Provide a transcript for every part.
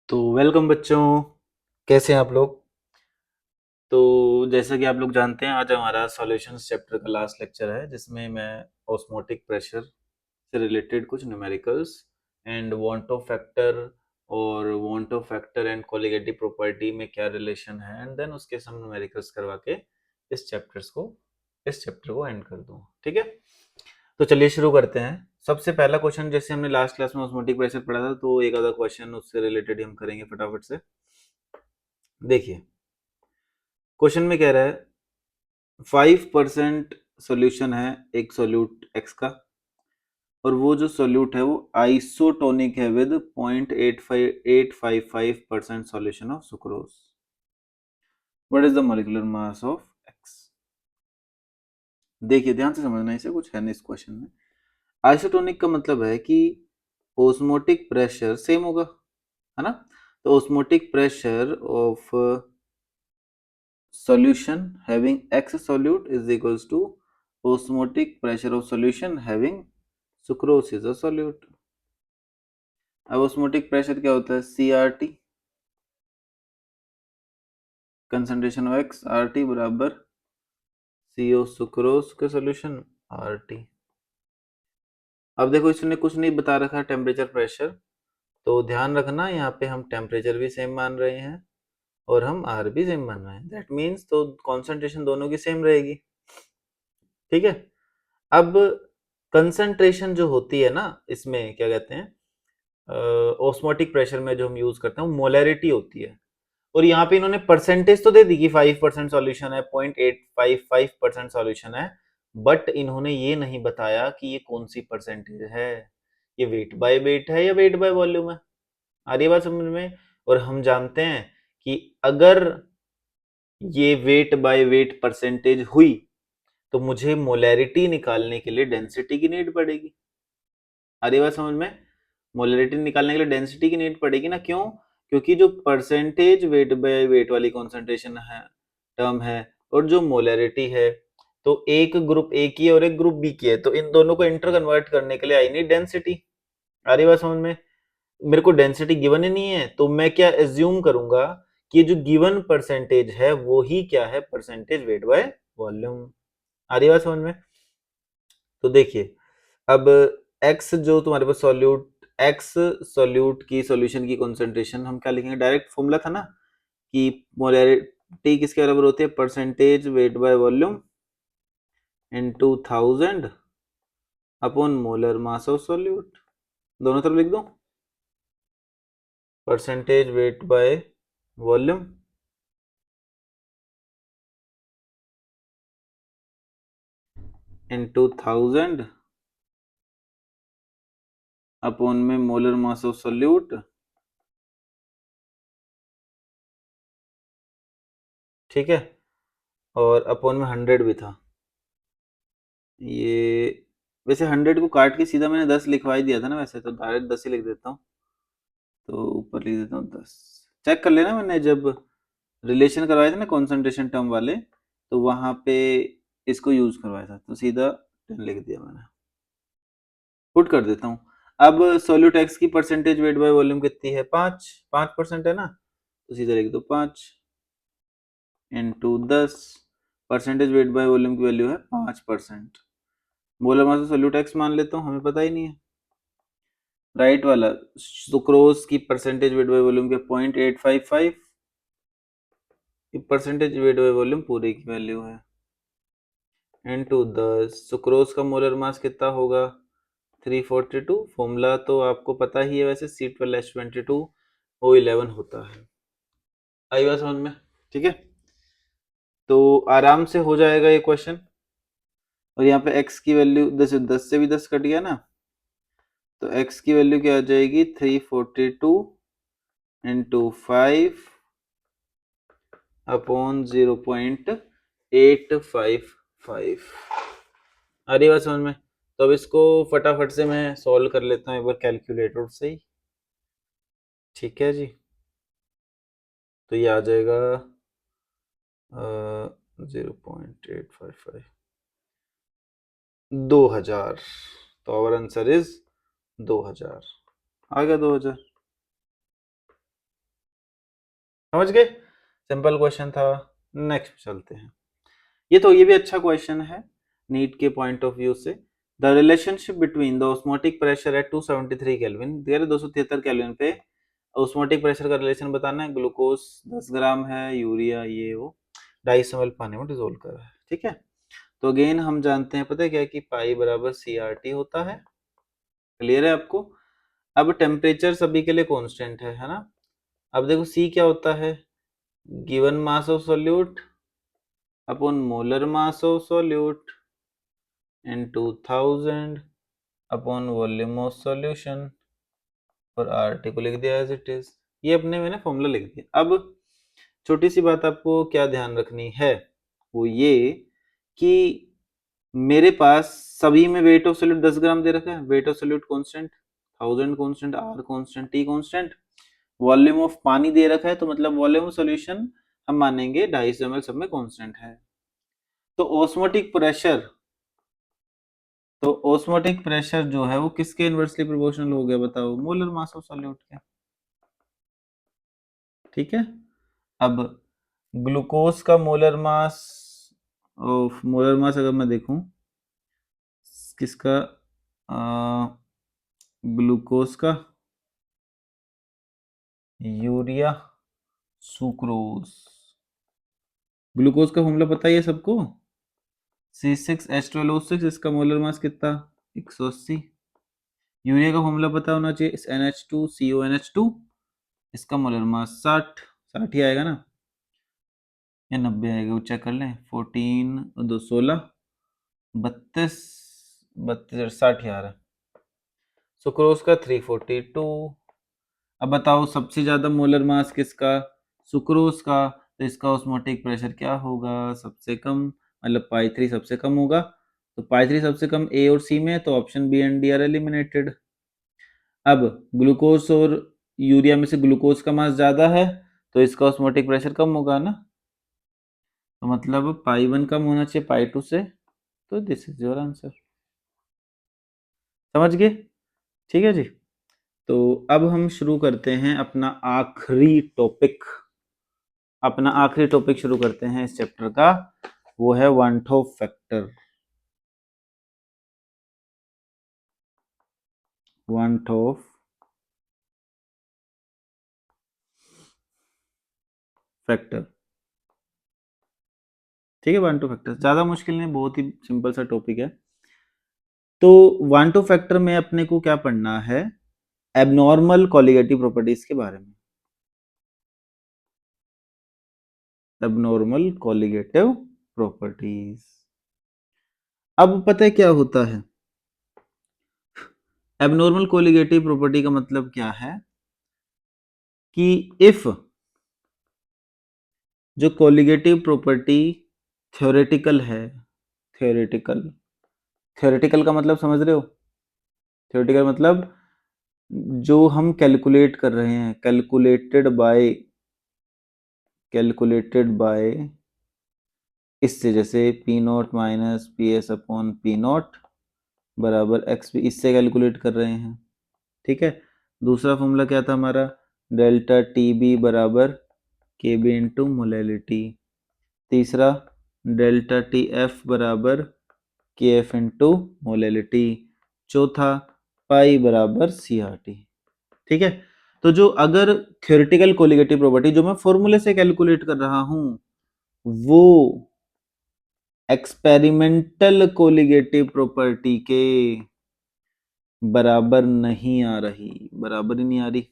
तो वेलकम बच्चों, कैसे हैं आप लोग। तो जैसा कि आप लोग जानते हैं, आज हमारा सॉल्यूशंस चैप्टर का लास्ट लेक्चर है, जिसमें मैं ऑस्मोटिक प्रेशर से रिलेटेड कुछ numericals and van't Hoff factor और van't Hoff factor and colligative property में क्या रिलेशन है, एंड देन उसके सम न्यूमेरिकल्स करवा के इस चैप्टर को एंड कर दूँ। ठीक है, तो चलिए शुरू करते हैं। सबसे पहला क्वेश्चन, जैसे हमने लास्ट क्लास में ऑस्मोटिक प्रेशर पढ़ा था, तो एक आधा क्वेश्चन उससे रिलेटेड हम करेंगे फटाफट से। देखिए, क्वेश्चन में कह रहा है 5% सॉल्यूशन है एक सोल्यूट एक्स का, और वो जो सोल्यूट है वो आइसोटोनिक है with 0.855% solution of sucrose. What is the molecular mass of x. देखिए, ध्यान से समझना, इसे कुछ है नहीं इस क्वेश्चन में। आइसोटोनिक का मतलब है कि ओस्मोटिक प्रेशर सेम होगा, है ना। तो osmotic pressure of solution having x solute is equals to osmotic pressure of solution having sucrose is a solute। अब osmotic pressure क्या होता है, CRT, concentration of x RT बराबर CO सुक्रोज के सोल्यूशन RT। अब देखो, इसने कुछ नहीं बता रखा टेम्परेचर प्रेशर, तो ध्यान रखना यहाँ पे हम टेम्परेचर भी सेम मान रहे हैं और हम R भी सेम मान रहे हैं। दैट मीन्स तो कॉन्सेंट्रेशन दोनों की सेम रहेगी। ठीक है, अब कंसंट्रेशन जो होती है ना, इसमें क्या कहते हैं, ऑस्मोटिक प्रेशर में जो हम यूज करते हैं वो मोलैरिटी होती है। और यहाँ पे इन्होंने परसेंटेज तो दे दी कि 5% सॉल्यूशन है, 0.855% सॉल्यूशन है, बट इन्होंने ये नहीं बताया कि ये कौन सी परसेंटेज है, ये वेट बाय वेट है या वेट बाय वॉल्यूम है। आ रही बात समझ में। और हम जानते हैं कि अगर ये वेट बाय वेट परसेंटेज हुई तो मुझे मोलैरिटी निकालने के लिए डेंसिटी की नीड पड़ेगी। आ रही बात समझ में। मोलैरिटी निकालने के लिए डेंसिटी की नीड पड़ेगी ना, क्यों? क्योंकि जो परसेंटेज वेट बाय वेट वाली कॉन्सेंट्रेशन है, टर्म है, और जो मोलैरिटी है, तो एक ग्रुप ए की है और एक ग्रुप बी की है, तो इन दोनों को इंटर कन्वर्ट करने के लिए आई नीड डेंसिटी। आ रही बात समझ में। मेरे को डेंसिटी गिवन ही नहीं है, तो मैं क्या एज्यूम करूंगा कि जो गिवन परसेंटेज है वो ही क्या है, परसेंटेज वेट बाय वॉल्यूम। आ रही बात समझ में। तो देखिए, अब x जो तुम्हारे पास सॉल्यूट, x सॉल्यूट की सॉल्यूशन की कंसंट्रेशन हम क्या लिखेंगे, डायरेक्ट फॉर्मूला था ना कि मोलैरिटी किसके बराबर होती है, percentage weight by volume into 1000 upon molar mass of solute. दोनों तरफ लिख दो, percentage weight by volume into 1000 upon में मोलर मास ऑफ सॉल्यूट। ठीक है, और अपॉन में 100 भी था। ये वैसे 100 को काट के सीधा मैंने 10 लिखवा ही दिया था ना, वैसे तो डायरेक्ट 10 ही लिख देता हूँ। तो ऊपर लिख देता हूँ 10। चेक कर लेना, मैंने जब रिलेशन करवाए थे ना कॉन्सेंट्रेशन टर्म वाले, तो वहां पे इसको यूज करवाया था, तो सीधा 10 लिख दिया मैंने। पुट कर देता हूँ। अब सोल्यूट एक्स की परसेंटेज वेट बाय वॉल्यूम कितनी है, 5% है ना, तो सीधा लिख दो 5 into 10। Percentage weight by volume की वैल्यू है 5%। Molar mass of solute x मान लेता हूँ, हमें पता ही नहीं है। राइट वाला सुक्रोज की परसेंटेज वेट बाय वॉल्यूम के 0.855, परसेंटेज वेट बाय वॉल्यूम पूरे की वैल्यू है, इनटू 10। सुक्रोज का मोलर मास कितना होगा, 342। फॉर्मूला तो आपको पता ही है वैसे, C12H22O11 होता है। आई बात समझ में। ठीक है, तो आराम से हो जाएगा ये क्वेश्चन। और यहाँ पे x की वैल्यू 10 से भी 10 कट गया ना, तो x की वैल्यू क्या आ जाएगी, 342 इंटू 5 अपॉन 0.855। आ रही बात समझ में। तो अब इसको फटाफट से मैं सॉल्व कर लेता हूँ एक बार कैलकुलेटर से ही। ठीक है जी, तो ये आ जाएगा 0.855, 2000। तो आवर आंसर इज 2000। आ गया 2000। समझ गए? सिंपल क्वेश्चन था। नेक्स्ट चलते हैं। ये भी अच्छा क्वेश्चन है नीट के पॉइंट ऑफ व्यू से। The relationship between the osmotic pressure at 273 kelvin, 273 kelvin पे ऑस्मोटिक प्रेशर का रिलेशन बताना है। ग्लूकोज 10 ग्राम है, यूरिया ये वो 250 ml पानी में डिसोल्व कर रहा है, ठीक है। तो अगेन हम जानते हैं, पता है क्या है कि पाई बराबर CRT होता है। क्लियर है आपको? अब टेम्परेचर सभी के लिए कांस्टेंट है ना। अब देखो C क्या होता है, given mass of solute upon molar mass of solute into 1000 upon volume of solution, और RT को लिख दिया एज इट इज। ये अपने मैंने फॉर्मूला लिख दिया। अब छोटी सी बात आपको क्या ध्यान रखनी है, वो ये कि मेरे पास सभी में वेट ऑफ सॉल्यूट 10 ग्राम दे रखा है। Weight of solute constant, 1000 constant, R constant, T constant. Volume of पानी दे रखा है, तो मतलब वॉल्यूम ऑफ सॉल्यूशन हम मानेंगे 250 ml सब में कांस्टेंट है। तो ऑस्मोटिक प्रेशर, जो है वो किसके इनवर्सली प्रोपोर्शनल हो गया बताओ, मोलर मास ऑफ सॉल्यूट के, ठीक है। अब ग्लूकोज का मोलर मास अगर मैं देखूं किसका, ग्लूकोज का, यूरिया, सुक्रोज। ग्लूकोज का फॉर्मूला पता ही है सबको, C6H12O6, इसका मोलर मास कितना 180। यूरिया का फॉर्मूला पता होना चाहिए, NH2CONH2, इसका मोलर मास 60 ही आएगा ना, या 90 आएगा, वो चेक कर लें। 14 2 16 32 32 60 आ रहा है। सुक्रोज का 342। अब बताओ सबसे ज्यादा मोलर मास किसका, सुक्रोज का, तो इसका ऑस्मोटिक प्रेशर क्या होगा, सबसे कम, मतलब पाई 3 सबसे कम होगा। तो पाई 3 सबसे कम ए और सी में है, तो option B and D are eliminated. अब ग्लूकोज और यूरिया में से ग्लूकोज का मास ज्यादा है, तो इसका ऑस्मोटिक प्रेशर कम होगा ना, तो मतलब पाई 1 कम होना चाहिए पाई 2 से। तो दिस इज योर आंसर। समझ गए? ठीक है जी। तो अब हम शुरू करते हैं अपना आखिरी टॉपिक शुरू करते हैं इस चैप्टर का, वो है वन टॉप फैक्टर। ठीक है, वन टॉप फैक्टर ज्यादा मुश्किल नहीं, बहुत ही सिंपल सा टॉपिक है। तो वन टॉप फैक्टर में अपने को क्या पढ़ना है, एबनॉर्मल कोलिगेटिव प्रॉपर्टीज के बारे में। Abnormal colligative properties. अब पता है क्या होता है, एबनॉर्मल कोलिगेटिव प्रॉपर्टी का मतलब क्या है कि इफ जो कोलिगेटिव प्रॉपर्टी थ्योरेटिकल है, थ्योरेटिकल का मतलब समझ रहे हो, थ्योरेटिकल मतलब जो हम कैलकुलेट कर रहे हैं, कैलकुलेटेड बाय इससे, जैसे P0 minus PS upon P0 बराबर XP, इससे कैलकुलेट कर रहे हैं, ठीक है। दूसरा फॉर्मूला क्या था हमारा, डेल्टा TB बराबर KB इंटू मोलैलिटी। तीसरा डेल्टा TF बराबर KF इंटू मोलैलिटी। चौथा पाई बराबर CRT, ठीक है। तो जो अगर थ्योरेटिकल कोलिगेटिव प्रॉपर्टी जो मैं फॉर्मूले से कैलकुलेट कर रहा हूं, वो एक्सपेरिमेंटल कोलिगेटिव प्रॉपर्टी के बराबर नहीं आ रही, बराबर ही नहीं आ रही।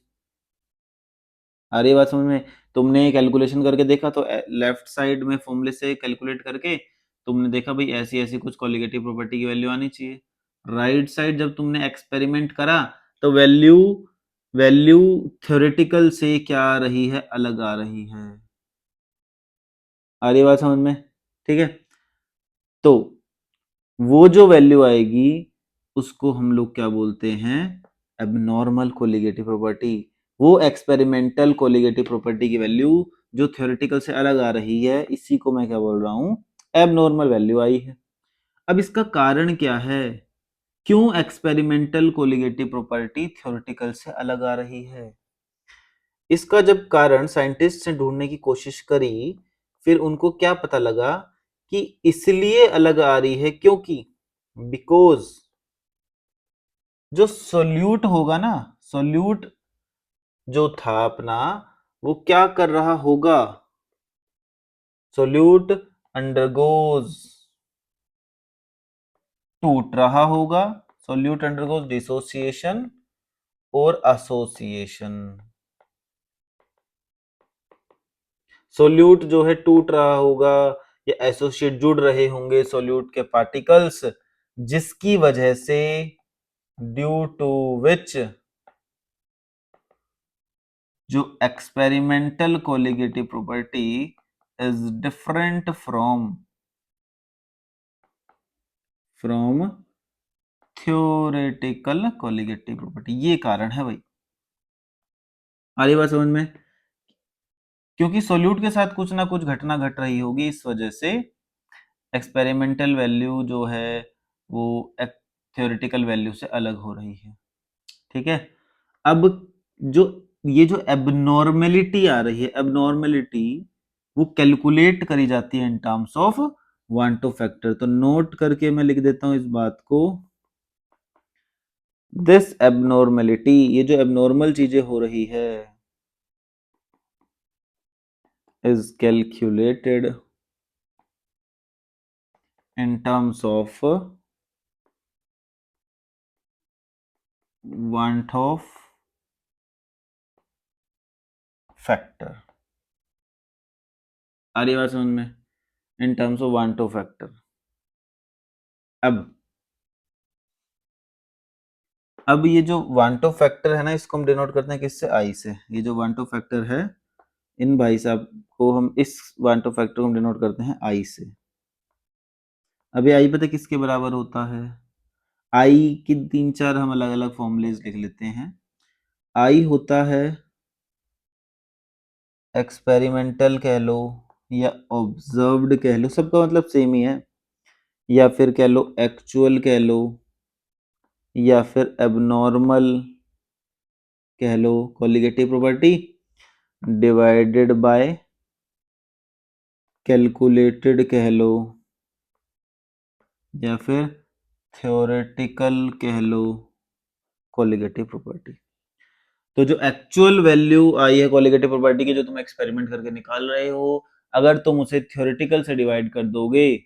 आ रही बात समझ में? तुमने कैलकुलेशन करके देखा तो लेफ्ट साइड में फॉर्मूले से कैलकुलेट करके तुमने देखा भाई ऐसी ऐसी कुछ कोलिगेटिव प्रॉपर्टी की वैल्यू आनी चाहिए। राइट साइड जब तुमने एक्सपेरिमेंट करा तो वैल्यू वैल्यू थ्योरेटिकल से क्या आ रही है, अलग आ रही है। आ रही बात समझ में? ठीक है। तो वो जो वैल्यू आएगी उसको हम लोग क्या बोलते हैं, एबनॉर्मल कोलिगेटिव प्रॉपर्टी। वो एक्सपेरिमेंटल कोलिगेटिव प्रॉपर्टी की वैल्यू जो थ्योरेटिकल से अलग आ रही है, इसी को मैं क्या बोल रहा हूं, एबनॉर्मल वैल्यू आई है। अब इसका कारण क्या है, क्यों एक्सपेरिमेंटल कोलिगेटिव प्रॉपर्टी थ्योरेटिकल से अलग आ रही है? इसका जब कारण साइंटिस्ट ने ढूंढने की कोशिश करी, फिर उनको क्या पता लगा कि इसलिए अलग आ रही है क्योंकि बिकॉज जो सोल्यूट होगा ना, सोल्यूट जो था अपना, वो क्या कर रहा होगा, सोल्यूट अंडरगोज, टूट रहा होगा, सोल्यूट अंडरगोज डिसोसिएशन और एसोसिएशन। सोल्यूट जो है टूट रहा होगा या एसोसिएट, जुड़ रहे होंगे सोल्यूट के पार्टिकल्स, जिसकी वजह से ड्यू टू विच जो experimental colligative property is different from theoretical colligative property. ये कारण है भाई, आ रही बात समझ में? क्योंकि सोल्यूट के साथ कुछ ना कुछ घटना घट रही होगी, इस वजह से एक्सपेरिमेंटल वैल्यू जो है वो थ्योरेटिकल वैल्यू से अलग हो रही है। ठीक है, अब जो ये जो एबनॉर्मेलिटी आ रही है, एबनॉर्मेलिटी वो कैलकुलेट करी जाती है in terms of one two factor. तो नोट करके मैं लिख देता हूं इस बात को, दिस एबनॉर्मेलिटी, ये जो एबनॉर्मल चीजें हो रही है, is calculated in terms of want of factor। आ रही बात समझ में? In terms of want of factor। अब ये जो want of factor है ना, इसको हम डिनोट करते हैं किससे? आई से। ये जो want of factor है, इन भाई साहब को हम, इस want of factor को हम डिनोट करते हैं आई से। अभी आई पता किसके बराबर होता है? आई की तीन चार हम अलग अलग फॉर्मूलेज लिख लेते हैं। आई होता है एक्सपेरिमेंटल कह लो या ऑब्जर्व्ड कह लो, सबका मतलब सेम ही है, या फिर कह लो एक्चुअल कह लो, या फिर एबनॉर्मल कह लो colligative property divided by calculated कह लो, या फिर थ्योरेटिकल कह लो कोलिगेटिव प्रॉपर्टी। तो जो एक्चुअल वैल्यू आई है कोलिगेटिव प्रॉपर्टी की, जो तुम एक्सपेरिमेंट करके निकाल रहे हो, अगर तुम उसे थ्योरेटिकल से डिवाइड कर दोगे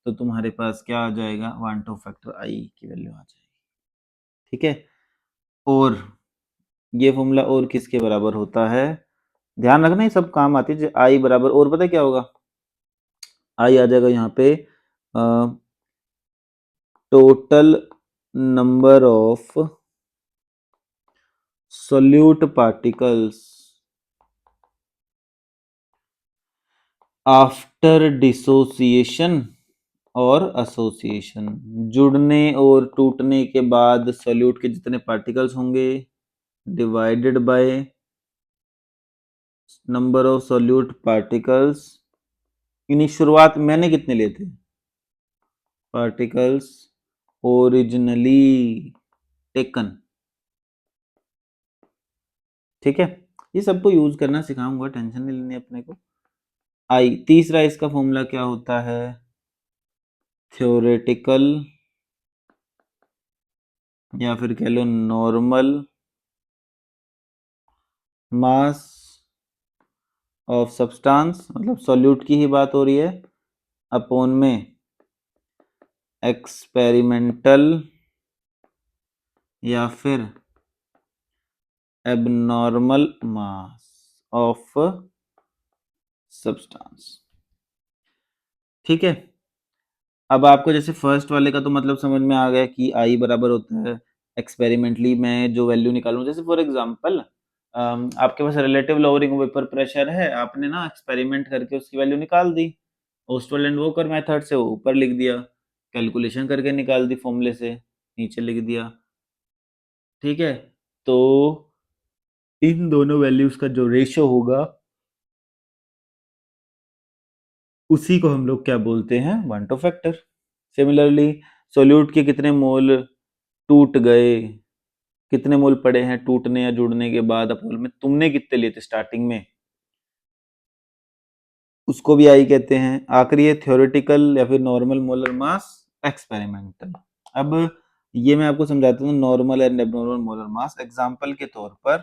तो तुम्हारे पास क्या आ जाएगा? वन टू फैक्टर आई की वैल्यू आ जाएगी। ठीक है, और ये फॉर्मूला और किसके बराबर होता है? ध्यान रखना, ये सब काम आती है। आई बराबर, और पता क्या होगा? आई आ जाएगा यहाँ पे total number of solute particles after dissociation और एसोसिएशन। जुड़ने और टूटने के बाद सोल्यूट के जितने पार्टिकल्स होंगे divided by number of solute particles. इन्हीं शुरुआत मैंने कितने लिए थे? Particles originally taken. ठीक है, ये सबको यूज करना सिखाऊंगा, टेंशन नहीं लेनी अपने को। आई तीसरा, इसका फॉर्मूला क्या होता है? थ्योरेटिकल या फिर कह लो नॉर्मल मास ऑफ सब्सटेंस, मतलब सॉल्यूट की ही बात हो रही है, अपॉन में एक्सपेरिमेंटल या फिर एबनॉर्मल मास ऑफ सब्सटेंस। ठीक है, अब आपको जैसे फर्स्ट वाले का तो मतलब समझ में आ गया कि आई बराबर होता है एक्सपेरिमेंटली मैं जो वैल्यू निकालूं। जैसे फॉर एग्जांपल आपके पास रिलेटिव लोअरिंग वेपर प्रेशर है, आपने ना एक्सपेरिमेंट करके उसकी वैल्यू निकाल दी, ओस्टवाल एंड वोकर मेथड से वो ऊपर लिख दिया, कैलकुलेशन करके निकाल दी फॉर्मूले से, नीचे लिख दिया। ठीक है, तो इन दोनों वैल्यूज का जो रेशियो होगा उसी को हम लोग क्या बोलते हैं? One two factor. Similarly solute के कितने मोल टूट गए, कितने मोल पड़े हैं टूटने या जुड़ने के बाद अपोल में, तुमने कितने लिए थे स्टार्टिंग में, उसको भी आई कहते हैं। आखिरी है थ्योरेटिकल या फिर नॉर्मल मोलर मास, एक्सपेरिमेंटल। अब ये मैं आपको समझाता हूँ normal and abnormal molar mass. Example के तौर पर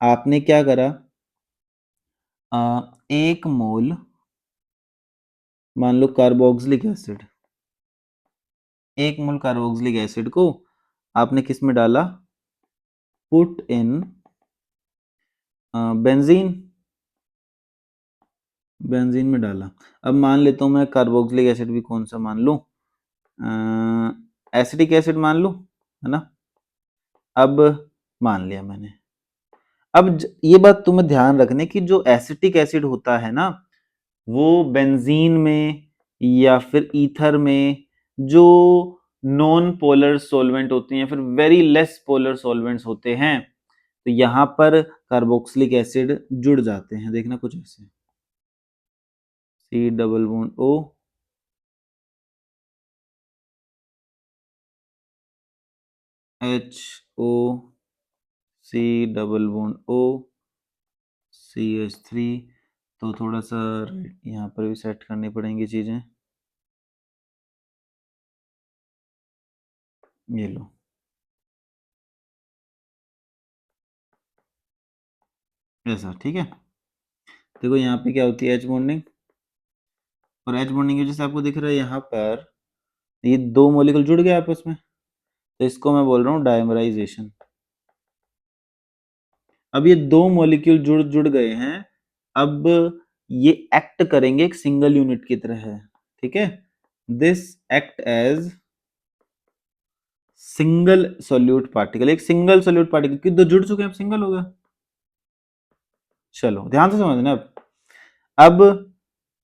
आपने क्या करा, एक मोल मान लो कार्बोक्सिलिक एसिड, एक मोल कार्बोक्सिलिक एसिड को आपने किस में डाला, पुट इन बेंजीन, बेंजीन में डाला। अब मान लेता हूं मैं कार्बोक्सिलिक एसिड भी कौन सा मान लूं, एसिटिक एसिड मान लूं, है ना। अब मान लिया मैंने। अब ये बात तुम्हें ध्यान रखने की, जो एसिटिक एसिड होता है ना, वो बेंजीन में या फिर ईथर में जो नॉन पोलर सॉल्वेंट होते हैं, फिर वेरी लेस पोलर सॉल्वेंट्स होते हैं, तो यहां पर कार्बोक्सिलिक एसिड जुड़ जाते हैं। देखना कुछ ऐसे, C double bond O, H O, C double bond O, C H three. तो थोड़ा सा यहाँ पर भी सेट करनी पड़ेंगी चीजें। ये लो, ऐसा ठीक है। देखो यहाँ पे क्या होती है, एच बॉन्डिंग, और एच बॉन्डिंग की वजह से आपको दिख रहा है यहाँ पर ये दो मॉलिक्यूल जुड़ गए आपस में, तो इसको मैं बोल रहा हूँ डायमराइजेशन। अब ये दो मॉलिक्यूल जुड़ जुड़ गए हैं, अब ये एक्ट करेंगे एक सिंगल यूनिट की तरह है, ठीक है। This act as single solute particle, एक सिंगल सोल्यूट पार्टिकल कि दो जुड़ चुके हैं, अब सिंगल हो गया। चलो ध्यान से समझना। अब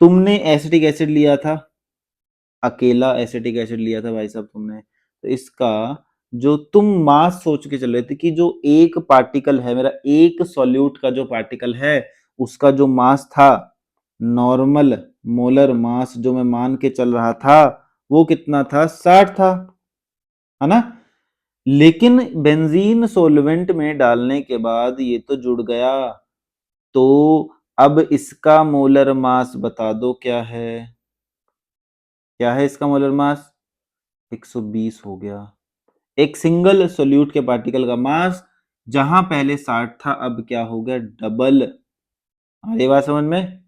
तुमने एसिटिक एसिड लिया था, अकेला एसिटिक एसिड लिया था भाई साहब तुमने, तो इसका जो तुम मास सोच के चल रहे थे कि जो एक पार्टिकल है मेरा, एक सॉल्यूट का जो पार्टिकल है उसका जो मास था, नॉर्मल मोलर मास जो मैं मान के चल रहा था, वो कितना था, 60 था, है ना। लेकिन बेंजीन सॉल्वेंट में डालने के बाद ये तो जुड़ गया, तो अब इसका मोलर मास बता दो क्या है, क्या है इसका मोलर मास, 120 हो गया। एक सिंगल सोल्यूट के पार्टिकल का मास जहां पहले 60 था, अब क्या हो गया, डबल। आ रही बात समझ में,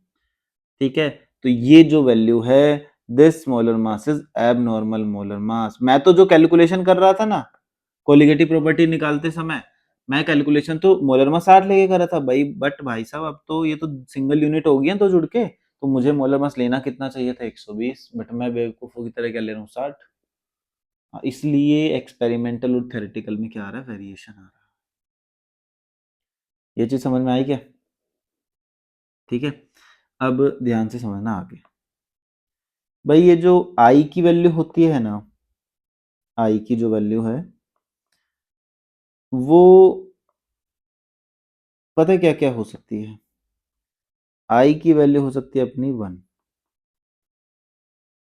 ठीक है। तो ये जो वैल्यू है, this molar mass is abnormal molar mass. मैं तो जो कैलकुलेशन कर रहा था ना कोलिगेटिव प्रॉपर्टी निकालते समय, मैं कैलकुलेशन तो मोलर मास 60 लेके कर रहा था भाई, बट भाई साहब अब तो ये तो सिंगल यूनिट हो गई है तो जुड़ के, तो मुझे मोलर मास लेना कितना चाहिए था, 120, बट मैं बेवकूफों की तरह क्या ले रहा हूँ, 60। इसलिए एक्सपेरिमेंटल और थ्योरेटिकल में क्या आ रहा है, वेरिएशन आ रहा है। ये चीज समझ में आई क्या, ठीक है। अब ध्यान से समझना आगे। भाई ये जो आई की वैल्यू होती है ना, आई की जो वैल्यू है वो पता है क्या क्या हो सकती है, आई की वैल्यू हो सकती है अपनी 1।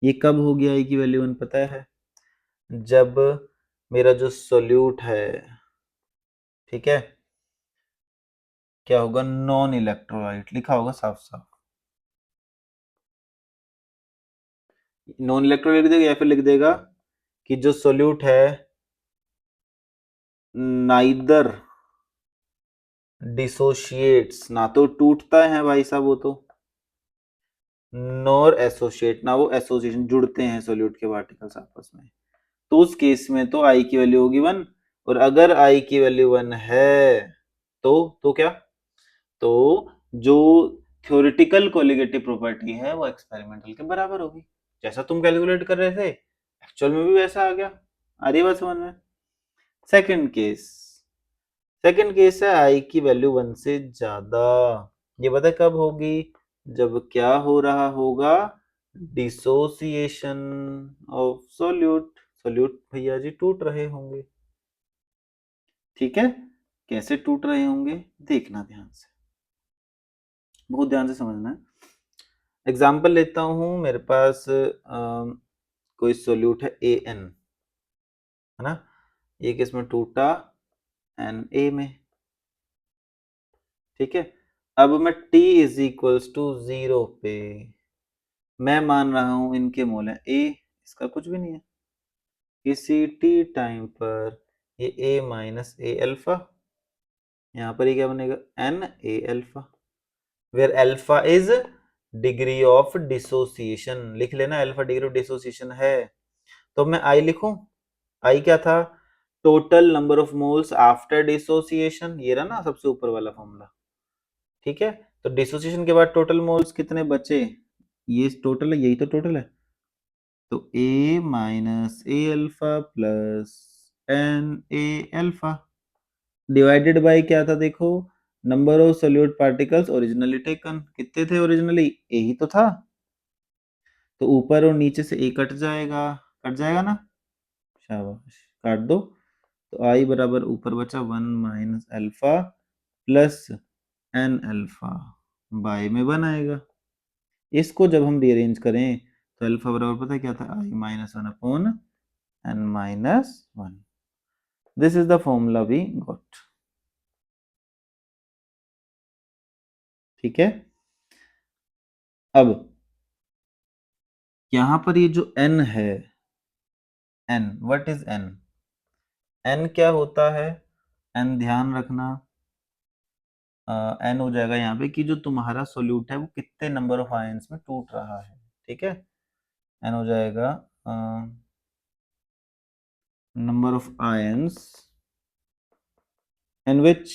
ये कब होगी आई की वैल्यू 1 पता है, जब मेरा जो सोल्यूट है, ठीक है, क्या होगा, नॉन इलेक्ट्रोलाइट लिखा होगा साफ साफ, नॉन इलेक्ट्रोलाइट लिख देगा या फिर लिख देगा कि जो सोल्यूट है नाइदर डिसोशिएट्स, ना तो टूटता है भाई साहब वो तो, नॉर एसोसिएट, ना वो एसोसिएशन जुड़ते हैं सोल्यूट के पार्टिकल्स आपस में, तो उस केस में तो आई की वैल्यू होगी 1। और अगर आई की वैल्यू 1 है तो क्या, तो जो थ्योरेटिकल कोलिगेटिव प्रॉपर्टी है वो एक्सपेरिमेंटल के बराबर होगी, जैसा तुम कैलकुलेट कर रहे थे एक्चुअल में भी वैसा आ गया। आ रही बात समझ में। सेकंड केस, सेकंड केस है आई की वैल्यू 1 से ज्यादा। ये पता है कब होगी, जब क्या हो रहा होगा, डिसोसिएशन ऑफ सोल्यूट, सोल्यूट भैया जी टूट रहे होंगे, ठीक है। कैसे टूट रहे होंगे देखना ध्यान से, बहुत ध्यान से समझना है। एग्जाम्पल लेता हूं, मेरे पास कोई सोल्यूट है AN, है ना, ये किस में टूटा, एन ए में, ठीक है। अब मैं t इज इक्वल्स टू 0 पे मैं मान रहा हूं इनके मोल है a, इसका कुछ भी नहीं है, किसी t टाइम पर ये a माइनस ए अल्फा, यहाँ पर ये क्या बनेगा n a alpha, where alpha is degree of dissociation, लिख लेना अल्फा डिग्री ऑफ डिसोसिएशन है। तो मैं आई लिखूं, आई क्या था, total number of moles after dissociation, ये रहा ना सबसे ऊपर वाला फॉर्मूला, ठीक है। तो डिसोसिएशन के बाद टोटल मोल्स कितने बचे, ये टोटल है, यही तो टोटल है। तो a minus a alpha plus n a alpha divided by क्या था देखो, number of solute particles originally taken, कितने थे ओरिजिनली, ए ही तो था, तो ऊपर और नीचे से ए कट जाएगा, कट जाएगा ना, शाबाश काट दो। तो आई बराबर ऊपर बचा 1 minus alpha plus n alpha by में 1 आएगा। इसको जब हम रीअरेंज करें तो अल्फा बराबर पता है क्या था, i minus 1 upon n minus 1, this is the formula we got, ठीक है। अब यहां पर ये जो n है, n what is n, n क्या होता है, n ध्यान रखना, n हो जाएगा यहाँ पे कि जो तुम्हारा सोल्यूट है वो कितने नंबर ऑफ आयंस में टूट रहा है, ठीक है। n हो जाएगा number of ions in which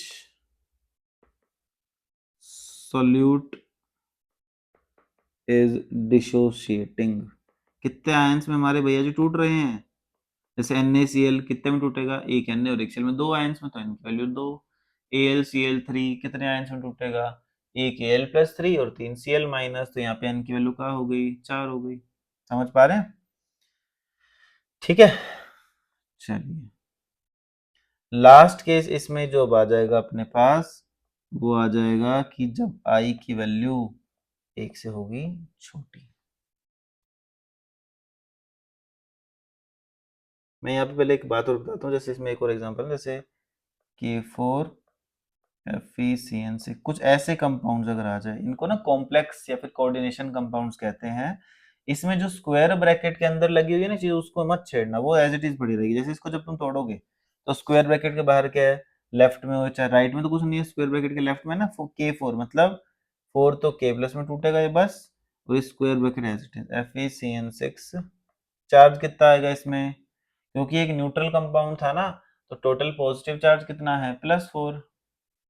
solute is dissociating, कितने आयंस में हमारे भैया जी टूट रहे हैं, जैसे NaCl कितने में टूटेगा, एक Na और एक Cl में, दो आयंस में, तो n की वैल्यू दो। AlCl3 कितने आयंस में टूटेगा, एक Al प्लस 3 और 3 Cl माइनस, तो यहाँ पे n की वैल्यू क्या हो गई, 4 हो गई, समझ पा रहे हैं, ठीक है। चलिए लास्ट केस इसमें जो अब आ जाएगा अपने पास, वो आ जाएगा कि जब i की वैल्यू 1 से होगी छोटी। मैं यहाँ पे पहले एक बात और बताता हूँ, जैसे इसमें एक और एग्जांपल है, जैसे K4 FeCN6, कुछ ऐसे कंपाउंड्स अगर आ जाए, इनको ना कॉम्प्लेक्स या फिर कोऑर्डिनेशन कंपाउंड्स कहते हैं। इसमें जो स्क्वायर ब्रैकेट के अंदर लगी हुई है ना चीज, उसको मत छेड़ना, वो एज इट इज पड़ी रहेगी। जैसे इसको जब तुम तोड़ोगे तो स्क्वायर ब्रैकेट के बाहर क्या है, लेफ्ट में हो चाहे राइट में, तो कुछ नहीं है, स्क्वायर ब्रैकेट के लेफ्ट में ना K4 मतलब 4 तो K प्लस में टूटेगा ये बस, और square bracket as it is FeCN6, charge कितना आएगा इसमें, क्योंकि एक न्यूट्रल कंपाउंड था ना, तो टोटल पॉजिटिव चार्ज कितना है, +4,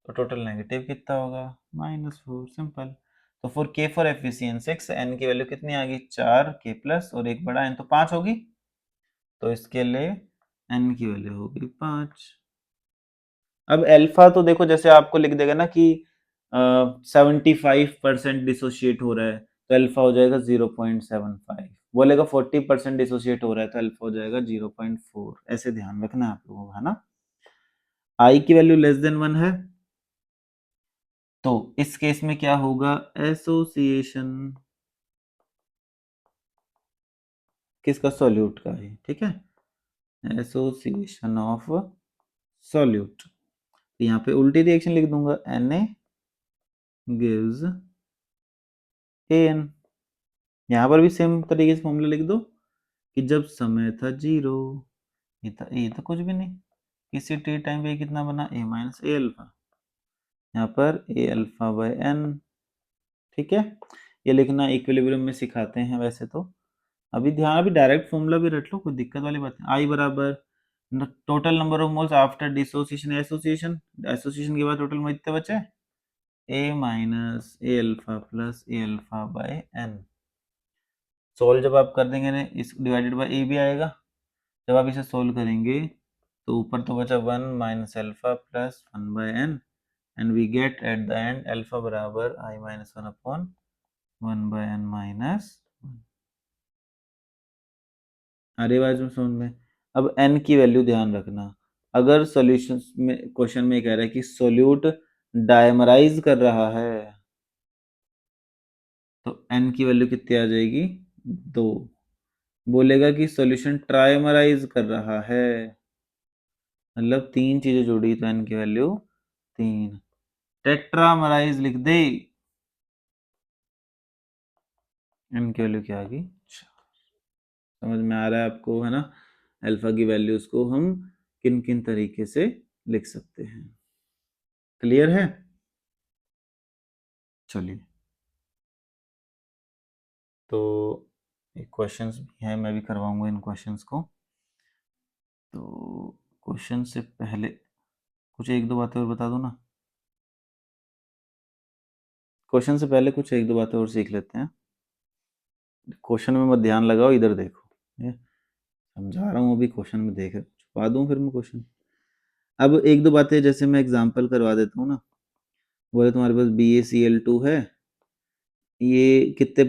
तो टोटल नेगेटिव कितना होगा, -4, सिंपल। तो for K for FeCN6 n की वैल्यू कितनी आ गई, 4 K प्लस और एक बड़ा n, तो 5 होगी, तो इसके लिए n की वैल्यू होगी 5। अब अल्फा तो देखो जैसे आपको लिख देगा ना कि 75% डिसोशिएट हो रहा है, तो अल्फा हो जाएगा 0.75, बोलेगा 40% डिसोशिएट हो रहा है तो अल्फा हो जाएगा 0.4, ऐसे ध्यान रखना आप लोगों का, है ना। आई की वैल्यू लेस देन 1 है, तो इस केस में क्या होगा, एसोसिएशन किसका, सॉल्यूट का है, ठीक है, एसोसिएशन ऑफ सॉल्यूट। यहाँ पे उल्टी रिएक्शन लिख दूंगा, Na गिव्स An, यहाँ पर भी सेम तरीके से फॉर्मूला लिख दो कि जब समय था 0, ये था कुछ भी नहीं, किसी टी टाइम पे कितना बना, a माइनस ए अल्फा, यहाँ पर ए अल्फा बाय एन, ठीक है। ये लिखना इक्विलिब्रियम में सिखाते हैं वैसे तो, अभी ध्यान, अभी डायरेक्ट फॉर्मूला भी रट लो, कोई दिक्कत वाली बात नहीं। आई बराबर total number of moles after dissociation, association, association के बाद टोटल मोल कितने बचे, a minus a alpha plus a alpha by n. Solve जब आप कर देंगे ना, इस डिवाइडेड बाय ए भी आएगा, जब आप इसे सोल्व करेंगे तो ऊपर तो बचा 1 minus alpha plus 1 by n, and we get at the end alpha बराबर i minus 1 upon 1 by n minus 1। अरे बात में समझ में। अब n की वैल्यू ध्यान रखना, अगर सॉल्यूशन में क्वेश्चन में कह रहा है कि सोल्यूट डायमराइज कर रहा है, तो n की वैल्यू कितनी आ जाएगी, 2। बोलेगा कि सॉल्यूशन ट्राइमराइज कर रहा है, मतलब 3 चीजें जोड़ी तो n की वैल्यू 3। टेट्रामराइज लिख दे, n की वैल्यू क्या आ गई 4। समझ में आ रहा है आपको, है ना? अल्फा की वैल्यूज को हम किन किन तरीके से लिख सकते हैं, क्लियर है? चलिए, तो एक क्वेश्चंस भी है, मैं भी करवाऊंगा इन क्वेश्चंस को। तो क्वेश्चन से पहले कुछ एक दो बातें और बता दो ना। क्वेश्चन से पहले कुछ एक दो बातें और सीख लेते हैं। क्वेश्चन में मत ध्यान लगाओ, इधर देखो, ये समझा रहा हूँ अभी, क्वेश्चन में देख छुपा दूँ फिर मैं क्वेश्चन। अब एक दो बातें जैसे मैं एग्जांपल करवा देता हूँ ना। बोले तुम्हारे पास BaCl2 है, ये कितने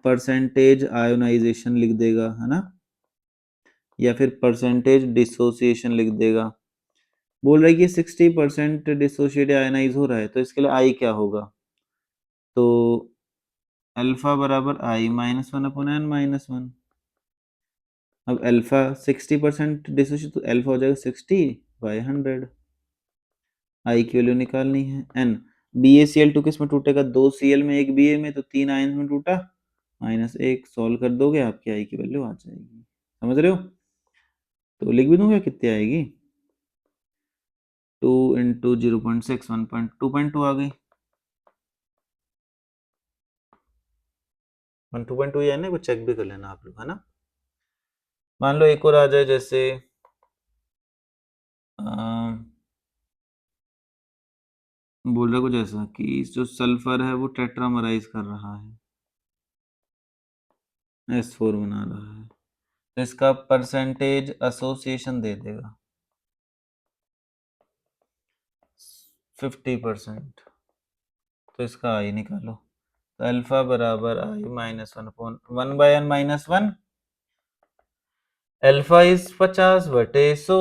परसेंटेज आयोनाइजेशन लिख देगा, है ना? या फिर परसेंटेज डिसोसिएशन लिख देगा। बोल रहा है कि 60% डिसोशिएट आयनाइज हो रहा है, तो इसके लिए आई क्या होगा? तो अल्फा बराबर i minus one upon n minus one. अब अल्फा 60% डिसोशिएट, तो अल्फा हो जाएगा 60/100। आई की वैल्यू निकालनी है। एन, BaCl2 किस में टूटेगा? 2 Cl में, 1 Ba में, तो 3 आयन में टूटा, -1। सॉल्व कर दोगे, आपकी आई की वैल्यू आ जाएगी। समझ रहे हो? तो लिख भी दूंगा, कितनी आएगी? 2 इंटू 0.6 2.2 आ गई। 2.2 ही है ना, कुछ चेक भी कर लेना आप लोग, है ना? मान लो एक और आ जाए, जैसे बोल रहा कुछ ऐसा कि जो सल्फर है वो टेट्रामराइज कर रहा है, S4 बना रहा है, तो इसका परसेंटेज एसोसिएशन दे देगा 50%। तो इसका आई निकालो। तो अल्फा बराबर i minus one upon 1/n-1। Alpha is 50/100,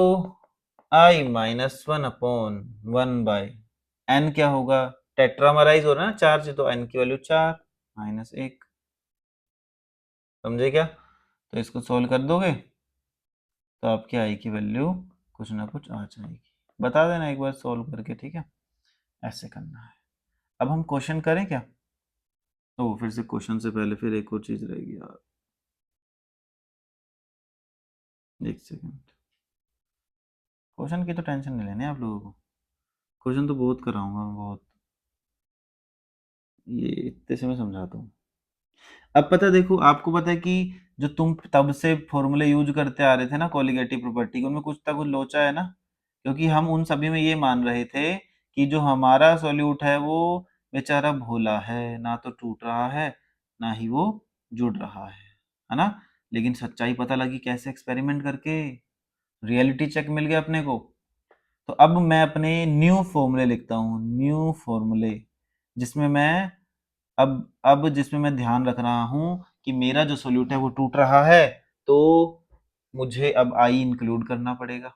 i -1 upon 1/n क्या होगा? टेट्रामराइज हो रहा है ना 4 से, तो n की वैल्यू 4 -1। समझे क्या? तो इसको सोल्व कर दोगे तो आपकी आई की वैल्यू कुछ ना कुछ आ जाएगी। बता देना एक बार सोल्व करके, ठीक है? ऐसे करना है। अब हम क्वेश्चन करें क्या? तो फिर से क्वेश्चन से पहले फिर एक और चीज रहेगी यार, एक सेकंड। क्वेश्चन की तो टेंशन नहीं लेनी आप लोगों को, क्वेश्चन तो बहुत कराऊंगा मैं, बहुत। ये इतने से मैं समझाता हूँ। अब पता, देखो आपको पता है कि जो तुम तब से फॉर्मूले यूज करते आ रहे थे ना कोलिगेटिव प्रॉपर्टी के, उनमें कुछ ना कुछ लोचा है ना। क्योंकि हम उन सभी में ये मान रहे थे कि जो हमारा सॉल्यूट है वो बेचारा भोला है, ना तो टूट रहा है, ना ही वो जुड़ रहा है ना? लेकिन सच्चाई पता लगी कैसे? एक्सपेरिमेंट करके, रियलिटी चेक मिल गया अपने को। तो अब मैं अपने न्यू फॉर्मूले लिखता हूँ, न्यू फॉर्मूले, जिसमें मैं अब जिसमें मैं ध्यान रख रहा हूं कि मेरा जो सोल्यूट है वो टूट रहा है, तो मुझे अब आई इंक्लूड करना पड़ेगा।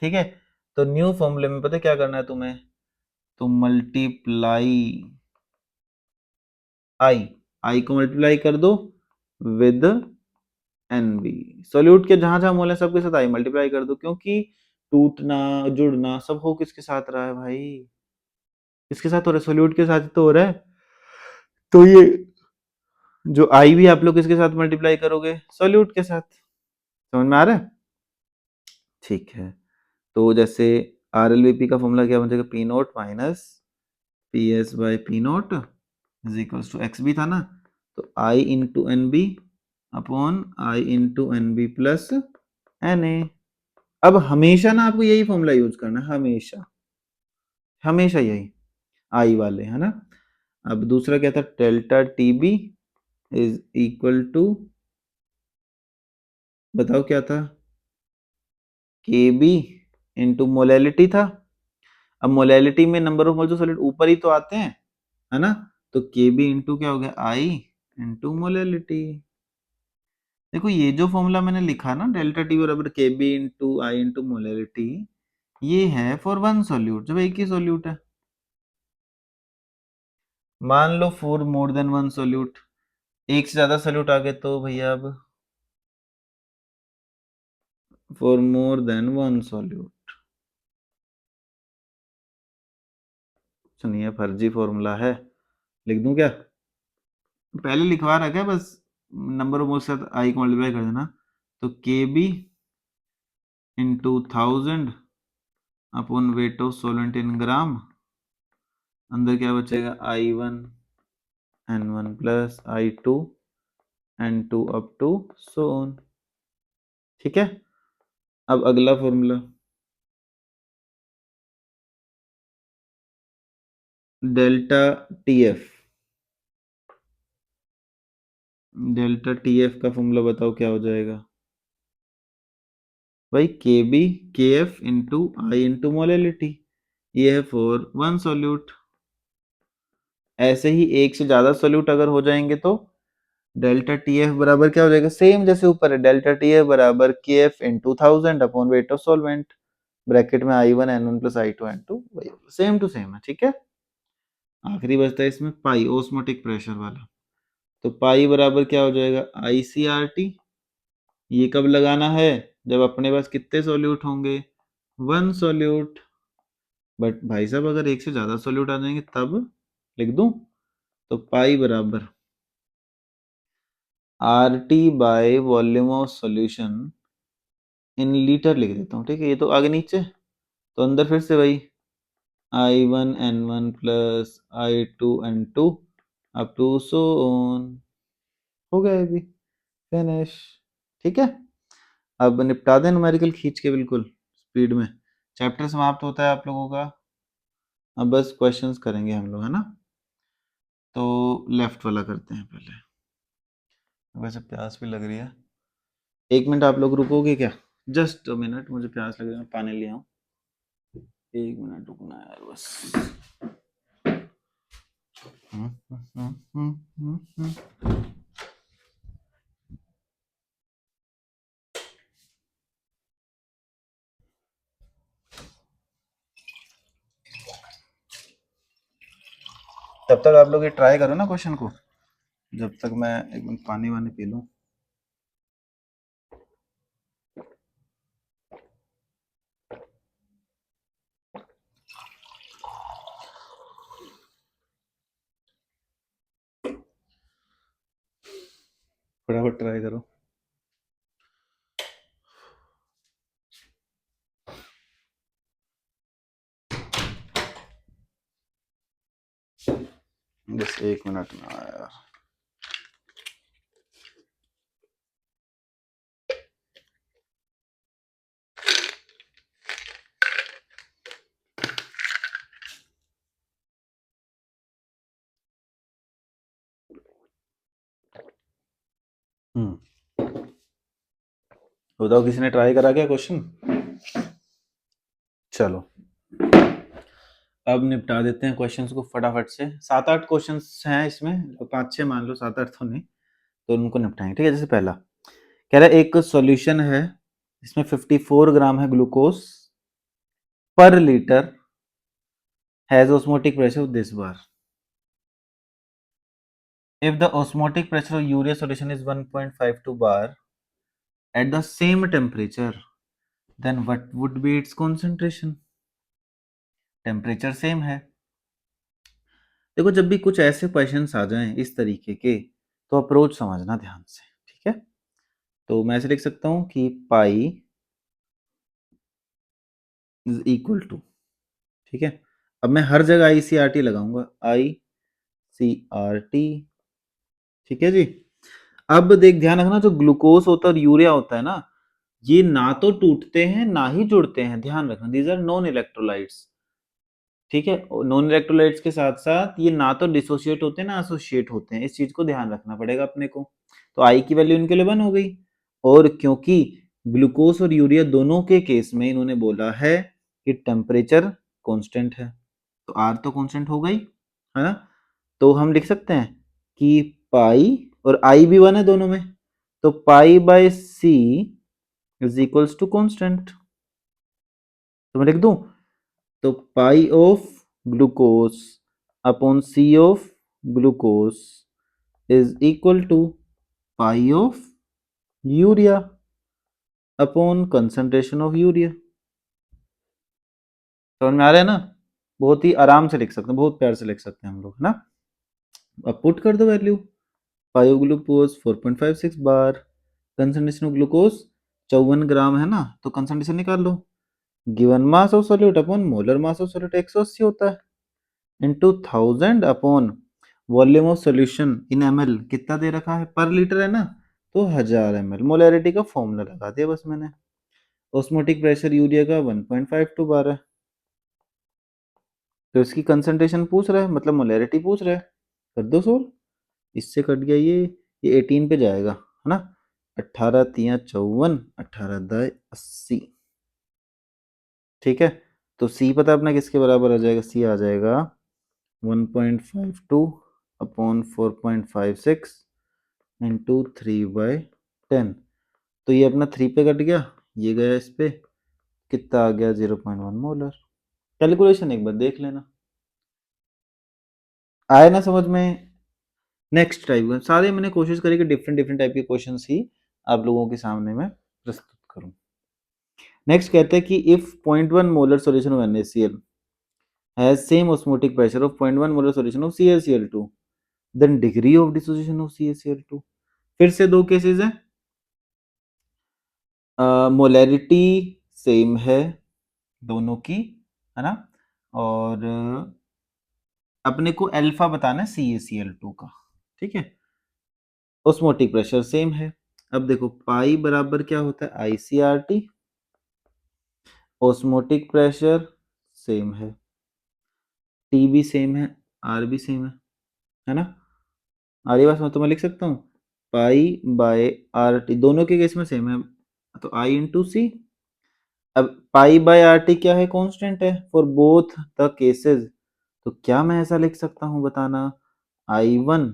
ठीक है? तो न्यू फॉर्मूले में पता है क्या करना है तुम्हें? तो मल्टीप्लाई आई को मल्टीप्लाई कर दो विद एन बी। सोल्यूट के जहां जहां मोल है सबके साथ आई मल्टीप्लाई कर दो, क्योंकि टूटना जुड़ना सब हो किसके साथ रहा है भाई? किसके साथ हो रहा है? सोल्यूट के साथ ही तो हो रहा है। तो ये जो आई भी आप लोग किसके साथ मल्टीप्लाई करोगे? सोल्यूट के साथ। समझ में आ रहा है? ठीक है। तो जैसे RLVP का फॉर्मूला क्या बन जाएगा? P naught minus PS/P naught is equals to X भी था ना, तो I into n B upon I into n B plus n A. अब हमेशा ना आपको यही फॉर्मूला यूज करना है, हमेशा हमेशा यही आई वाले, है ना? अब दूसरा क्या था? Delta T B is equal to, बताओ क्या था? के बी इंटू मोलैलिटी था। अब मोलैलिटी में number of moles of solid ऊपर ही तो आते हैं, है ना? तो के बी इंटू क्या हो गया? आई इंटू मोलैलिटी। देखो ये जो फॉर्मूला मैंने लिखा ना, डेल्टा टी बराबर के b into i into molality, ये है फॉर वन सॉल्यूट, जब एक ही सॉल्यूट है। मान लो for more than one solute, एक से ज्यादा सॉल्यूट आ गए तो भैया, अब for more than one solute, सुनिए फर्जी फॉर्मूला है, लिख दूं क्या? पहले लिखवा रखा है, बस नंबर ऑफ मोल्स के साथ आई को मल्टीप्लाई कर देना। तो K b into 1000 upon weight of solvent in gram, अंदर क्या बचेगा I1 N1 plus I2 N2 up to so on. ठीक है, अब अगला formula delta TF. Delta TF का फॉर्मूला बताओ क्या हो जाएगा भाई? K b K f into i into molality, ये है फॉर वन सोल्यूट। ऐसे ही एक से ज्यादा सोल्यूट अगर हो जाएंगे तो डेल्टा टी एफ बराबर क्या हो जाएगा? सेम जैसे ऊपर है, डेल्टा टी एफ बराबर के f into 1000 upon weight of solvent, bracket में I1 N1 plus I2 N2, same to same है। ठीक है, आखिरी बचता है इसमें पाई, ओस्मोटिक प्रेशर वाला। तो पाई बराबर क्या हो जाएगा? ICRT। ये कब लगाना है? जब अपने पास कितने सोल्यूट होंगे? One solute. बट भाई साहब अगर एक से ज्यादा सोल्यूट आ जाएंगे तब लिख दूं? तो पाई बराबर RT by volume of solution in litre लिख देता हूँ। ठीक है, ये तो आगे नीचे, तो अंदर फिर से वही I1 N1 plus I2 N2 up to so on. हो गया ये भी, फिनिश। ठीक है, अब निपटा दें न्यूमेरिकल खींच के बिल्कुल स्पीड में। चैप्टर समाप्त होता है आप लोगों का, अब बस क्वेश्चंस करेंगे हम लोग, है ना? तो लेफ्ट वाला करते हैं पहले। वैसे प्यास भी लग रही है, एक मिनट आप लोग रुकोगे क्या? जस्ट अ मिनट, मुझे प्यास लग रही है, मैं पानी ले आऊं। एक मिनट रुकना है यार बस। हम्म, हम्म, हम्म, हम्म, हम्म। तब तक आप लोग ये ट्राई करो ना क्वेश्चन को, जब तक मैं एक मिनट पानी वानी पी लूं। फटाफट ट्राई करो। बस एक मिनट ना यार। बताओ किसी ने ट्राई करा क्या क्वेश्चन? चलो अब निपटा देते हैं क्वेश्चंस को फटाफट से। 7-8 क्वेश्चंस हैं इसमें, 5-6 मान लो, 7-8 तो नहीं, तो उनको निपटाएंगे। ठीक है, जैसे पहला कह रहा है एक सॉल्यूशन है, इसमें 54 ग्राम है ग्लूकोज पर litre, has osmotic pressure of this bar. If the osmotic pressure of urea solution is 1.52 bar at the same temperature, then what would be its concentration? Temperature same है। देखो जब भी कुछ ऐसे क्वेश्चंस आ जाएं इस तरीके के, तो अप्रोच समझना ध्यान से। ठीक है, तो मैं ऐसे लिख सकता हूं कि पाई इज इक्वल टू, ठीक है, अब मैं हर जगह ICRT लगाऊंगा, ICRT। ठीक है जी, अब देख ध्यान रखना, जो ग्लूकोज होता है और यूरिया होता है ना, ये ना तो टूटते हैं ना ही जुड़ते हैं, ध्यान रखना, दीज आर नॉन इलेक्ट्रोलाइट्स। ठीक है, नॉन इलेक्ट्रोलाइट्स के साथ साथ ये ना तो डिसोसिएट होते हैं ना एसोसिएट होते हैं, इस चीज को ध्यान रखना पड़ेगा अपने को। तो आई की वैल्यू इनके लिए 1 हो गई, और क्योंकि ग्लूकोज और यूरिया दोनों के केस में इन्होंने बोला है कि टेम्परेचर कांस्टेंट है, तो आर तो कांस्टेंट हो गई, है ना? तो हम लिख सकते हैं कि पाई, और आई भी 1 है दोनों में, तो pi by C is equals to constant. तो मैं लिख दूं, तो pi of glucose upon C of glucose is equal to pi of urea upon concentration of urea. समझ में आ रहा है ना? बहुत ही आराम से लिख सकते हैं, बहुत प्यार से लिख सकते हैं हम लोग, है ना। अब पुट कर दो वैल्यू, पायोग्लूकोज 4.56 bar, concentration of glucose 54 gram है ना, तो कंसंट्रेशन निकाल लो, given mass of solute upon molar mass of solute 180 होता है, into 1000 upon volume of solution in ml, कितना दे रखा है पर लीटर है ना, तो 1000 ml, मोलैरिटी का फॉर्मूला लगा दिया बस मैंने। ऑस्मोटिक प्रेशर यूरिया का 1.52 बार है, तो इसकी कंसंट्रेशन पूछ रहा है, मतलब मोलैरिटी पूछ रहा है, कर दो सोल्व, इससे कट गया ये 18 पे जाएगा, है ना, 18 तिया 54, 18 दाए 80, ठीक है। तो सी पता अपना किसके बराबर आ जाएगा, सी आ जाएगा 1.52 अपॉन 4.56 इंटू 3/10, तो ये अपना 3 पे कट गया, ये गया इस पे, कितना आ गया 0.1 मोलर। कैलकुलेशन एक बार देख लेना, आया ना समझ में। नेक्स्ट टाइप का सारे मैंने कोशिश करी कि डिफरेंट डिफरेंट टाइप के क्वेश्चंस ही आप लोगों के सामने मैं प्रस्तुत करूं। नेक्स्ट कहते हैं कि if 0.1 molar solution of NaCl has same osmotic pressure of 0.1 molar solution of CaCl2, then degree of dissociation of CaCl2। फिर से दो केसेस हैं, मोलैरिटी सेम है दोनों की, है ना, और अपने को अल्फा बताना है CaCl2 का, ठीक है, ऑस्मोटिक प्रेशर सेम है। अब देखो पाई बराबर क्या होता है ICRT, ऑस्मोटिक प्रेशर सेम है, टी भी सेम है, आर भी सेम है ना। आरी बात तो मैं लिख सकता हूँ पाई बाय आर टी, दोनों के केस में सेम है, तो आई इंटू सी। अब पाई बाय आर टी क्या है, कांस्टेंट है फॉर बोथ द केसेस, तो क्या मैं ऐसा लिख सकता हूँ बताना, I1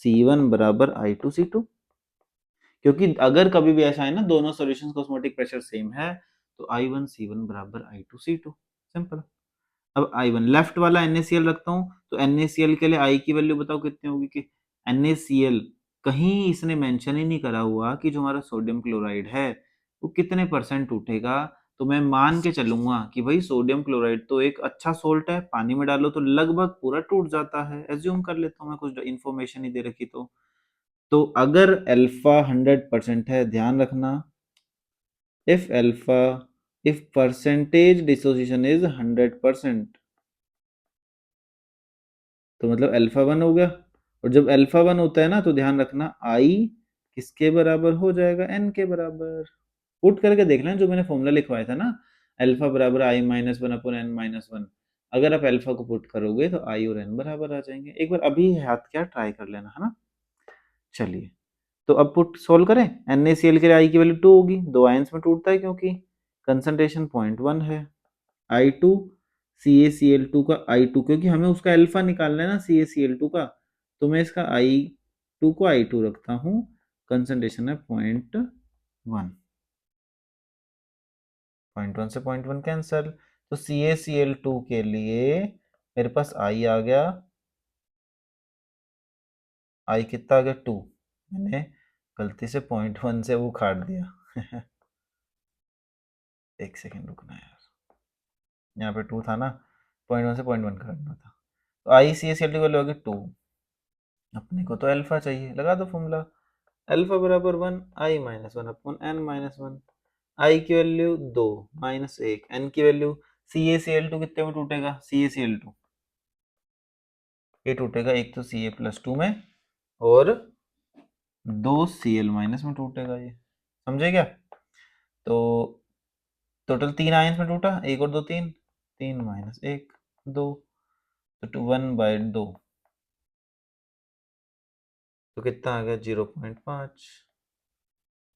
C1 बराबर I2 C2, क्योंकि अगर कभी भी ऐसा है ना दोनों सॉल्यूशंस का ऑस्मोटिक प्रेशर सेम है, तो I1 C1 बराबर I2 C2, सिंपल। अब I1 लेफ्ट वाला NaCl रखता हूँ, तो NaCl के लिए I की वैल्यू बताओ कितनी होगी, कि NaCl कहीं इसने मेंशन ही नहीं करा हुआ कि जो हमारा सोडियम क्लोराइड है वो कितने परसेंट उठेगा, तो मैं मान के चलूंगा कि भाई सोडियम क्लोराइड तो एक अच्छा सोल्ट है, पानी में डालो तो लगभग पूरा टूट जाता है, एज्यूम कर लेता हूँ मैं, कुछ इन्फॉर्मेशन ही दे रखी तो अगर अल्फा 100% है, ध्यान रखना, if alpha, if percentage dissociation is 100%, तो मतलब अल्फा 1 हो गया, और जब अल्फा 1 होता है ना तो ध्यान रखना आई किसके बराबर हो जाएगा, एन के बराबर। पुट करके देख लें जो मैंने फॉर्मूला लिखवाया था ना, अल्फा बराबर I-1 अपॉन n-1, अगर आप अल्फा को पुट करोगे तो आई और एन बराबर आ जाएंगे, एक बार अभी हाथ क्या ट्राई कर लेना, है ना। चलिए, तो अब पुट सोल्व करें, NaCl के लिए आई की वैल्यू 2 होगी, दो आयंस में टूटता है क्योंकि कंसंट्रेशन 0.1 है, I2 CaCl2 का I2, क्योंकि हमें उसका अल्फा निकालना है ना CaCl2 का, तो मैं इसका I2 को I2 रखता हूँ, कंसंट्रेशन है 0.1, 0.1 से 0.1 कैंसल, तो CaCl2 के लिए मेरे पास I आ गया, I कितना आ गया 2, मैंने गलती से 0.1 से वो काट दिया एक सेकेंड रुकना यार, यहाँ पे 2 था ना, 0.1 से 0.1 काटना था, तो आई CaCl2 की वैल्यू होगी 2, अपने को तो अल्फा चाहिए, लगा दो फॉर्मूला, अल्फा बराबर 1 I-1 अपॉन n-1, आई की वैल्यू 2 माइनस 1, एन की वैल्यू, CaCl2 कितने में टूटेगा, CaCl2 ये टूटेगा एक तो Ca+2 में, और 2 Cl- में टूटेगा, ये समझे क्या। तो टोटल 3 आयंस में टूटा, एक और दो 3, 3 माइनस 1 2, तो 1/2, तो कितना आ गया 0.5,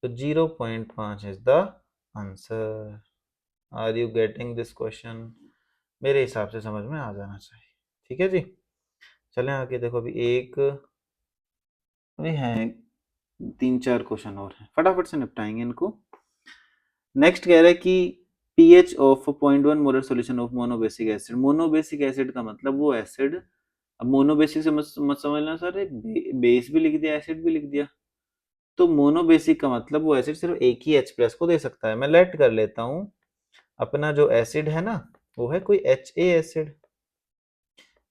तो 0.5 is the answer. Are you getting this question, मेरे हिसाब से समझ में आ जाना चाहिए, ठीक है जी। चलें आगे, देखो अभी अभी हैं 3-4 क्वेश्चन और हैं, फटाफट से निपटाएंगे इनको। नेक्स्ट कह रहा है कि pH of 0.1 molar solution of monobasic acid, monobasic acid का मतलब वो एसिड, अब मोनोबेसिक से मत समझना सर, बेस भी लिख दिया एसिड भी लिख दिया, तो मोनोबेसिक का मतलब वो एसिड सिर्फ एक ही H+ को दे सकता है। मैं लेट कर लेता हूँ, अपना जो एसिड है ना वो है कोई HA acid.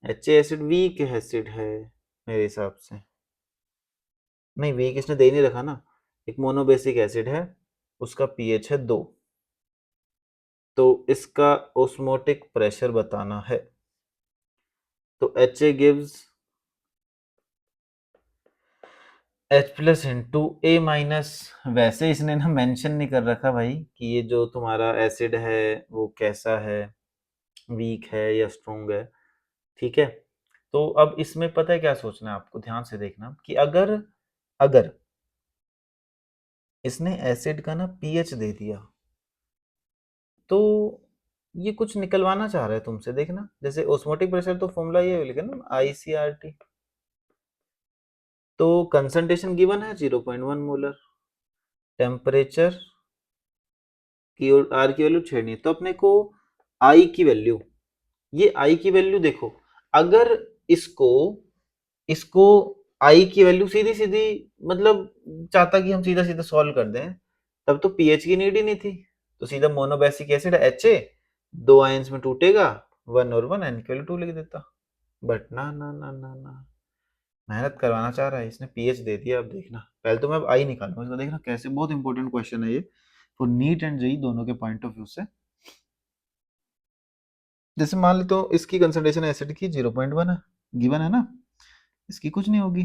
HA acid weak acid है मेरे हिसाब से। नहीं, वीक इसने दे नहीं रखा ना। एक मोनोबेसिक एसिड है, उसका pH है 2। तो इसका ऑस्मोटिक प्रेशर बताना है। तो HA gives H plus into A minus. वैसे इसने ना मेंशन नहीं कर रखा भाई कि ये जो तुम्हारा एसिड है वो कैसा है, वीक है या स्ट्रोंग है। ठीक है, तो अब इसमें पता है क्या सोचना है आपको, ध्यान से देखना कि अगर अगर इसने एसिड का ना pH दे दिया तो ये कुछ निकलवाना चाह रहा है तुमसे। देखना, जैसे ऑस्मोटिक प्रेशर तो फॉर्मूला ये लिखा ना ICRT। तो कंसंट्रेशन गिवन है 0.1 मोलर, टेम्परेचर की और आर की वैल्यू छेड़नी है। तो अपने को आई की वैल्यू, ये आई की वैल्यू देखो, अगर इसको इसको आई की वैल्यू सीधी सीधी मतलब चाहता कि हम सीधा सीधा सॉल्व कर दें, तब तो पीएच की नीड ही नहीं थी। तो सीधा मोनोबेसिक एसिड HA, 2 आयंस में टूटेगा, 1 और 1 n की वैल्यू 2 लिख देता। बट ना ना ना ना ना, मेहनत करवाना चाह रहा है इसने, पीएच दे दिया। अब देखना, पहले तो मैं अब आई निकालूंगा इसको, देखना कैसे। बहुत इंपॉर्टेंट क्वेश्चन है ये फॉर नीट एंड जेई दोनों के पॉइंट ऑफ व्यू से। जैसे मान ली तो इसकी कंसंट्रेशन एसिड की 0.1 है, गिवन है ना, इसकी कुछ नहीं होगी।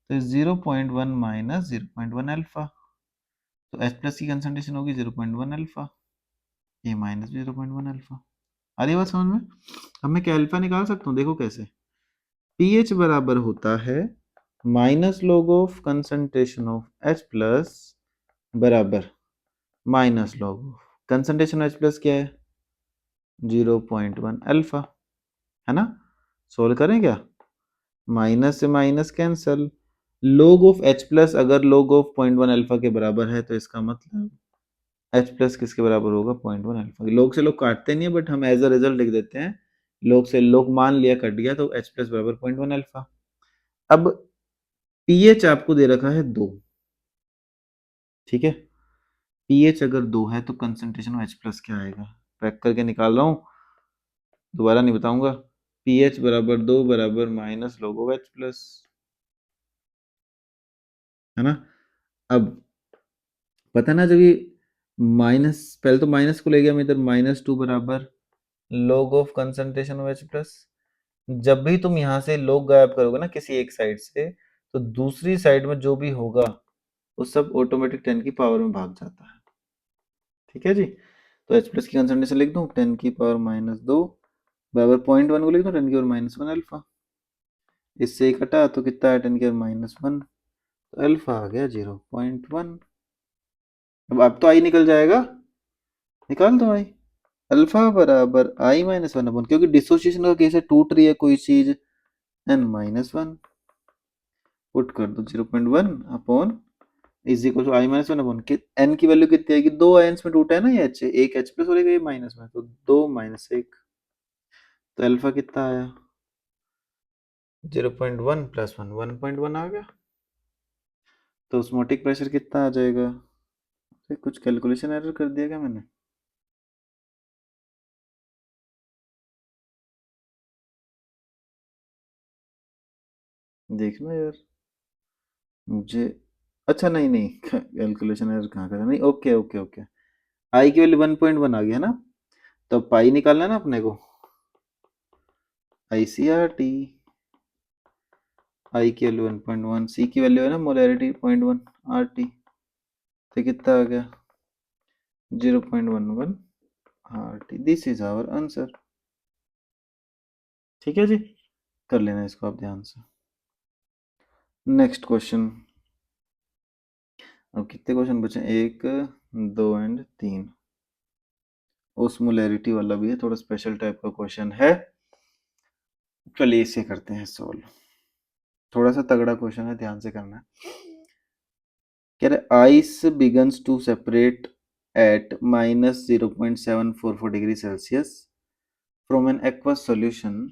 तो 0.1 माइनस 0.1 अल्फा, तो H प्लस की कंसंट्रेशन होगी 0.1 अल्फा, ये माइनस 0.1 अल्फा। आ रही बात समझ में? अब मैं क्या अल्फा निकाल सकता हूँ, देखो कैसे। पीएच बराबर होता है minus log of concentration of H plus बराबर minus log of concentration H plus क्या है 0.1 अल्फा, है ना। सोल्व करें क्या, माइनस से minus cancel, log of H plus अगर log ऑफ 0.1 अल्फा के बराबर है तो इसका मतलब H प्लस किसके बराबर होगा 0.1 अल्फा के। log से log काटते नहीं है बट हम एज अ रिजल्ट लिख देते हैं, log से log मान लिया कट गया, तो H प्लस बराबर 0.1 अल्फा। अब pH आपको दे रखा है 2, ठीक है। pH अगर 2 है तो कंसंट्रेशन ऑफ H प्लस क्या आएगा, पैक करके निकाल रहा हूँ, दोबारा नहीं बताऊंगा। pH बराबर 2 बराबर minus log of H plus, है ना। अब पता ना, जब ये माइनस, पहले तो माइनस को ले गया मैं इधर, -2 बराबर log of concentration of H plus. जब भी तुम यहाँ से log गायब करोगे ना किसी एक साइड से, तो दूसरी साइड में जो भी होगा वो सब ऑटोमेटिक 10 की पावर में भाग जाता है। ठीक है जी। तो H प्लस की कंसंट्रेशन लिख दूं 10 की पावर -2 बराबर 0.1 को लिख दूं 10 की पावर -1 अल्फा। इससे ही कटा तो कितना है 10 की पावर -1, तो अल्फा आ गया 0.1। अब तो आई निकल जाएगा, निकाल दो आई। अल्फा बराबर आई माइनस वन अपन, क्योंकि डिसोसिएशन का केस है, टूट रही है कोई चीज, n-1 पुट कर दो 0.1 upon is equal to I minus one upon n की वैल्यू कितनी आएगी, 2 आयंस में टूटा है ना ये H, एक H प्लस हो जाएगा ये माइनस में, तो 2 माइनस 1, तो अल्फा कितना आया 0.1 प्लस 1 1.1 आ गया। तो ऑस्मोटिक प्रेशर कितना आ जाएगा, कुछ कैलकुलेशन एरर कर दिया क्या मैंने। देखना यार मुझे, अच्छा नहीं नहीं कैलकुलेशन एरर कहाँ करा, नहीं ओके ओके ओके, आई की वैल्यू 1.1 आ गया ना, तो पाई निकालना है ना अपने को, ICRT, आई की वैल्यू 1.1, सी की वैल्यू है ना मोलैरिटी 0.1, RT, तो कितना आ गया 0.11 RT। This is our answer. ठीक है जी, कर लेना इसको आप ध्यान से। नेक्स्ट क्वेश्चन, अब कितने क्वेश्चन बचे, 1 2 एंड 3। ओस्मोलैरिटी वाला भी है, थोड़ा स्पेशल टाइप का क्वेश्चन है, चलिए इसे करते हैं सॉल्व। थोड़ा सा तगड़ा क्वेश्चन है, ध्यान से करना है। कह रहे ice begins to separate at -0.744 degree Celsius from an aqueous solution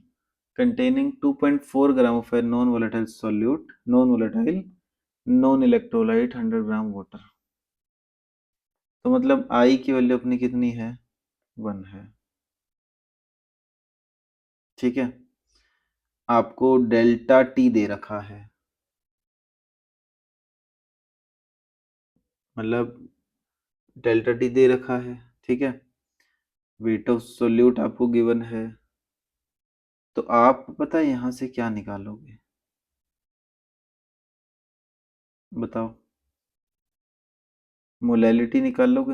containing 2.4 gram of a non-volatile solute, non-volatile, non-electrolyte 100 gram water. तो मतलब आई की वैल्यू अपनी कितनी है 1 है, ठीक है, आपको डेल्टा टी दे रखा है, मतलब डेल्टा टी दे रखा है, ठीक है, वेट ऑफ सोल्यूट आपको गिवन है, तो आप पता है यहां से क्या निकालोगे, बताओ, मोलैलिटी निकाल लोगे?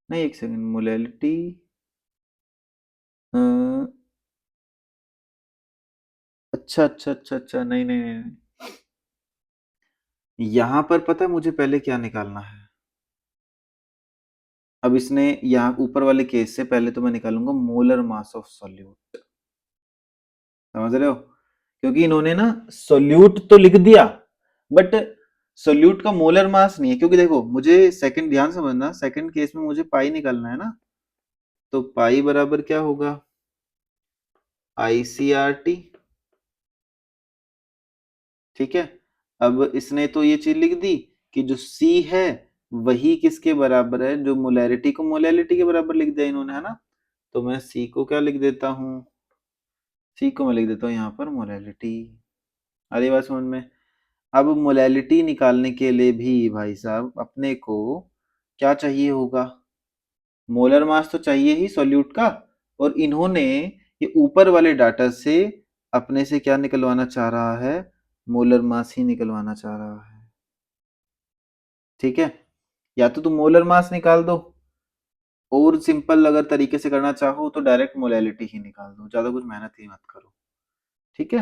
नहीं, एक सेकंड, मोलैलिटी, अच्छा अच्छा अच्छा अच्छा, नहीं नहीं नहीं, यहां पर पता है मुझे पहले क्या निकालना है, अब इसने यहाँ ऊपर वाले केस से पहले तो मैं निकालूंगा मोलर मास ऑफ सॉल्यूट, समझ रहे हो, क्योंकि इन्होंने ना सॉल्यूट तो लिख दिया, बट सॉल्यूट का मोलर मास नहीं है, क्योंकि देखो मुझे सेकंड, ध्यान समझना, सेकंड केस में मुझे पाई निकालना है ना, तो पाई बराबर क्या होगा, ICRT, ठीक है, अब इसने तो ये चीज लिख दी कि जो C है वही किसके बराबर है, जो मोलैरिटी को मोलैलिटी के बराबर लिख दिया इन्होंने, है ना, तो मैं C को क्या लिख देता हूँ, C को मैं लिख देता हूँ यहाँ पर मोलैलिटी, अरे बात समझ में। अब मोलैलिटी निकालने के लिए भी भाई साहब अपने को क्या चाहिए होगा, मोलर मास तो चाहिए ही सॉल्यूट का, और इन्होंने ये ऊपर वाले डाटा से अपने से क्या निकलवाना चाह रहा है, मोलर मास ही निकलवाना चाह रहा है, ठीक है, या तो तुम मोलर मास निकाल दो, और सिंपल अगर तरीके से करना चाहो तो डायरेक्ट मोलैलिटी ही निकाल दो, ज्यादा कुछ मेहनत ही मत करो, ठीक है,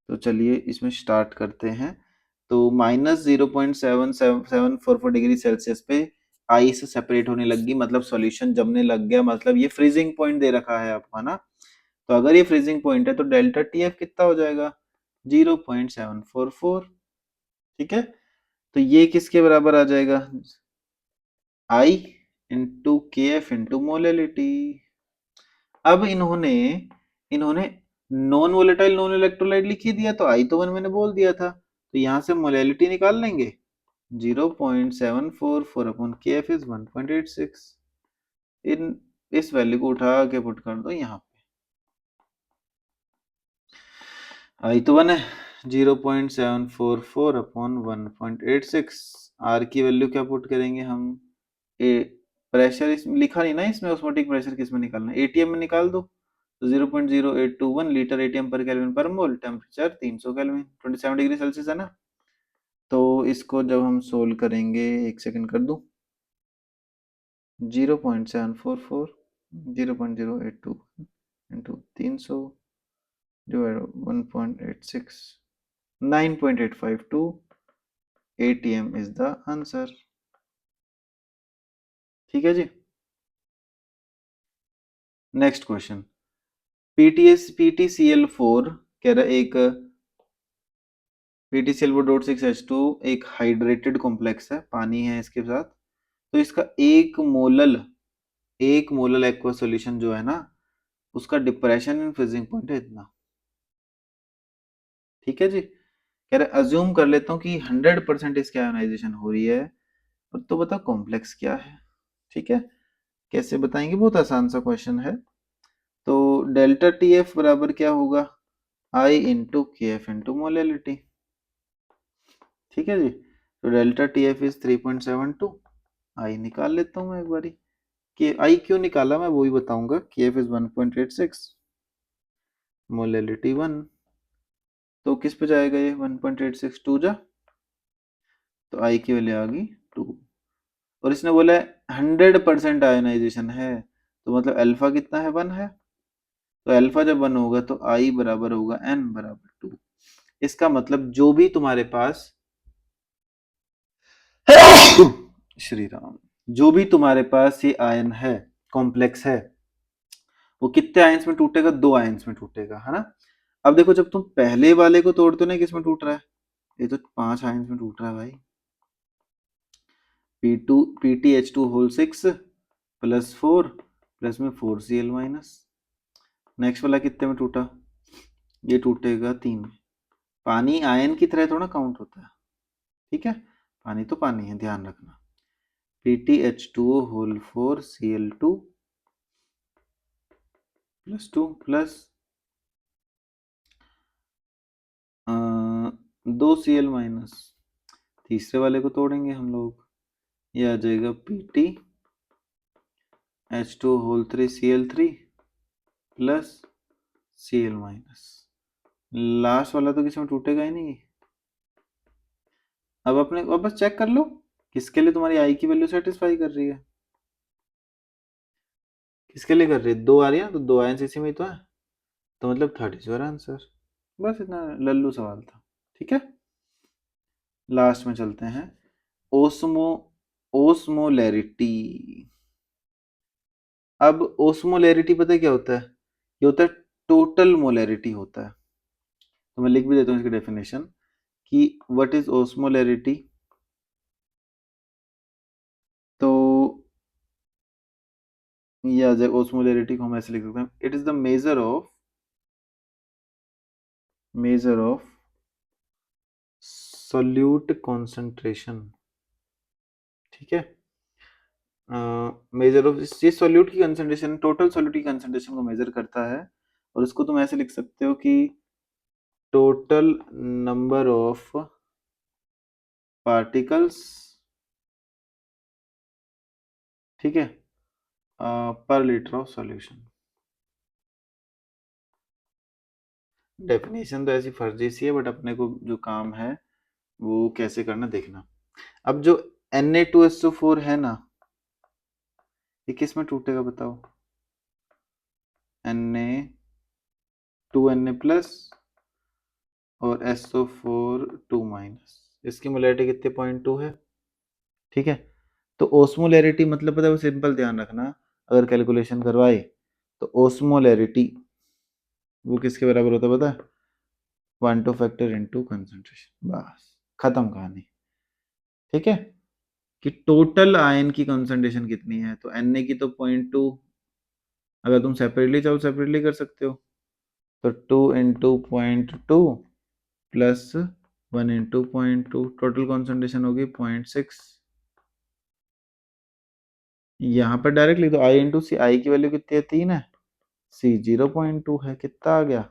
तो चलिए इसमें स्टार्ट करते हैं, तो -0.7774 डिग्री सेल्सियस पे आइस सेपरेट होने लगी, मतलब सॉल्यूशन जमने लग गया, मतलब ये फ्रीजिंग पॉइंट दे रखा है आपको, है ना, तो अगर ये फ्रीजिंग पॉइंट है तो डेल्टा टीएफ कितना हो जाएगा, 0.744, ठीक है, तो ये किसके बराबर आ जाएगा, आई इंटू के एफ इंटू मोलैलिटी। अब इन्होंने इन्होंने नॉन वोलेटाइल नॉन इलेक्ट्रोलाइट लिख ही दिया, तो आई तो वन मैंने बोल दिया था, तो यहां से मोलैलिटी निकाल लेंगे, 0.744 अपॉन के एफ इज 1.86, इन इस वैल्यू को उठा के पुट कर दो यहाँ पे, आई तो वन है, 0.744 अपॉन 1.86, आर की वैल्यू क्या पुट करेंगे हम, ए प्रेशर इसमें लिखा नहीं ना, इसमें ऑस्मोटिक प्रेशर किस में निकालना है, एटीएम में निकाल दो, तो 0.0821 लीटर एटीएम पर केल्विन पर मोल, टेम्परेचर 300 केल्विन, 27 डिग्री सेल्सियस है ना, तो इसको जब हम सोल्व करेंगे, एक सेकंड कर दूं, 0.744 0.082 into 300 divide 1.86 9.852 ATM is the answer, ठीक है जी। नेक्स्ट क्वेश्चन, PTCl4 कह रहा है, एक PTCl4.6H2 एक हाइड्रेटेड कॉम्प्लेक्स है, पानी है इसके साथ, तो इसका एक मोलल एक्वा सॉल्यूशन जो है ना, उसका डिप्रेशन इन फ्रीजिंग पॉइंट है इतना, ठीक है जी, कह रहे अज्यूम कर लेता हूँ कि 100% इसकी आयोनाइजेशन हो रही है, और तो बताओ कॉम्प्लेक्स क्या है, ठीक है, कैसे बताएंगे, बहुत आसान सा क्वेश्चन है, तो डेल्टा टी एफ बराबर क्या होगा, आई इंटू के एफ इंटू मोलैलिटी, ठीक है जी, तो डेल्टा टी एफ इज 3.72, आई निकाल लेता हूँ मैं एक बारी, के आई क्यों निकाला मैं वो भी बताऊंगा, के एफ इज 1.86, मोलैलिटी 1, तो किस पे जाएगा ये 1.86 2 जा, तो आई की वैल्यू आ गई 2, और इसने बोला है 100% आयोनाइजेशन है, तो मतलब अल्फा कितना है, 1 है, तो अल्फा जब 1 होगा तो आई बराबर होगा एन बराबर 2, इसका मतलब जो भी तुम्हारे पास श्री राम, जो भी तुम्हारे पास ये आयन है, कॉम्प्लेक्स है, वो कितने आयंस में टूटेगा, 2 आयंस में टूटेगा, है ना, अब देखो जब तुम पहले वाले को तोड़ते हो ना, किस में टूट रहा है, ये तो 5 आयंस में टूट रहा है भाई, P2 PTH2 whole 6 plus 4 plus में 4Cl माइनस, नेक्स्ट वाला कितने में टूटा, ये टूटेगा 3 में, पानी आयन की तरह थोड़ा काउंट होता है, ठीक है, पानी तो पानी है, ध्यान रखना, PTH2 whole 4 Cl2 plus 2 plus दो Cl माइनस, तीसरे वाले को तोड़ेंगे हम लोग, ये आ जाएगा Pt H2 whole 3 Cl3 plus Cl minus. Last वाला तो किसी में टूटेगा ही नहीं। अब बस चेक कर लो किसके लिए तुम्हारी आई की वैल्यू सेटिस्फाई कर रही है, किसके लिए कर रही है। दो आ रही है तो दो आयन इसी में ही तो है, तो मतलब 30 इज योर आंसर। बस इतना लल्लू सवाल था। ठीक है, लास्ट में चलते हैं। ओस्मो ओस्मोलैरिटी। अब ओस्मोलैरिटी पता है क्या होता है, ये होता है टोटल मोलैरिटी होता है। तो मैं लिख भी देता हूँ इसकी डेफिनेशन कि व्हाट इज ओस्मोलैरिटी। तो ये आ जाए, ओस्मोलैरिटी को हम ऐसे लिख सकते हैं, it is the measure of solute concentration. ठीक है, मेजर ऑफ ये सॉल्यूट की कंसंट्रेशन, टोटल सॉल्यूट की कंसंट्रेशन को मेजर करता है। और इसको तुम ऐसे लिख सकते हो कि टोटल नंबर ऑफ पार्टिकल्स, ठीक है, पर लीटर ऑफ सॉल्यूशन। डेफिनेशन तो ऐसी फर्जी सी है, बट अपने को जो काम है वो कैसे करना देखना। अब जो Na2SO4 है ना, ये किस में टूटेगा बताओ। Na2Na प्लस और SO4 2 माइनस, इसकी मोलैरिटी कितने 0.2 है। ठीक है, तो ओस्मोलैरिटी मतलब पता है, वो सिंपल ध्यान रखना, अगर कैलकुलेशन करवाए तो ओस्मोलैरिटी वो किसके बराबर होता है पता है, 1 टू फैक्टर इनटू कंसंट्रेशन, बस खत्म कहानी। ठीक है, कि टोटल आयन की कंसंट्रेशन कितनी है, तो Na की तो 0.2, अगर तुम सेपरेटली चाहो सेपरेटली कर सकते हो, तो 2 into 0.2 plus 1 into 0.2, total concentration होगी 0.6। यहाँ पर डायरेक्ट लिख दो आई इंटू सी, आई की वैल्यू कितनी है 3 है, सी 0.2 है, कितना आ गया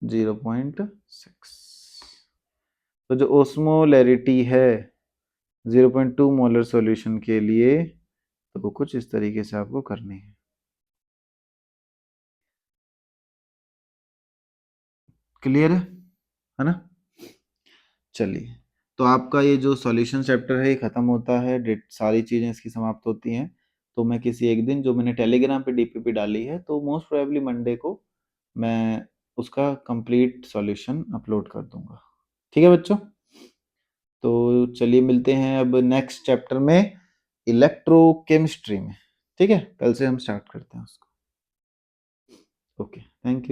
0.6। तो जो ओस्मोलैरिटी है 0.2 मोलर सॉल्यूशन के लिए, तो वो कुछ इस तरीके से आपको करनी है। क्लियर है ना। चलिए, तो आपका ये जो सॉल्यूशन चैप्टर है ये खत्म होता है, सारी चीजें इसकी समाप्त होती हैं। तो मैं किसी एक दिन, जो मैंने टेलीग्राम पे डीपीपी डाली है, तो मोस्ट प्रोबेबली मंडे को मैं उसका कंप्लीट सॉल्यूशन अपलोड कर दूंगा। ठीक है बच्चों, तो चलिए मिलते हैं अब नेक्स्ट चैप्टर में, इलेक्ट्रोकेमिस्ट्री में। ठीक है, कल से हम स्टार्ट करते हैं उसको। Okay, thank you.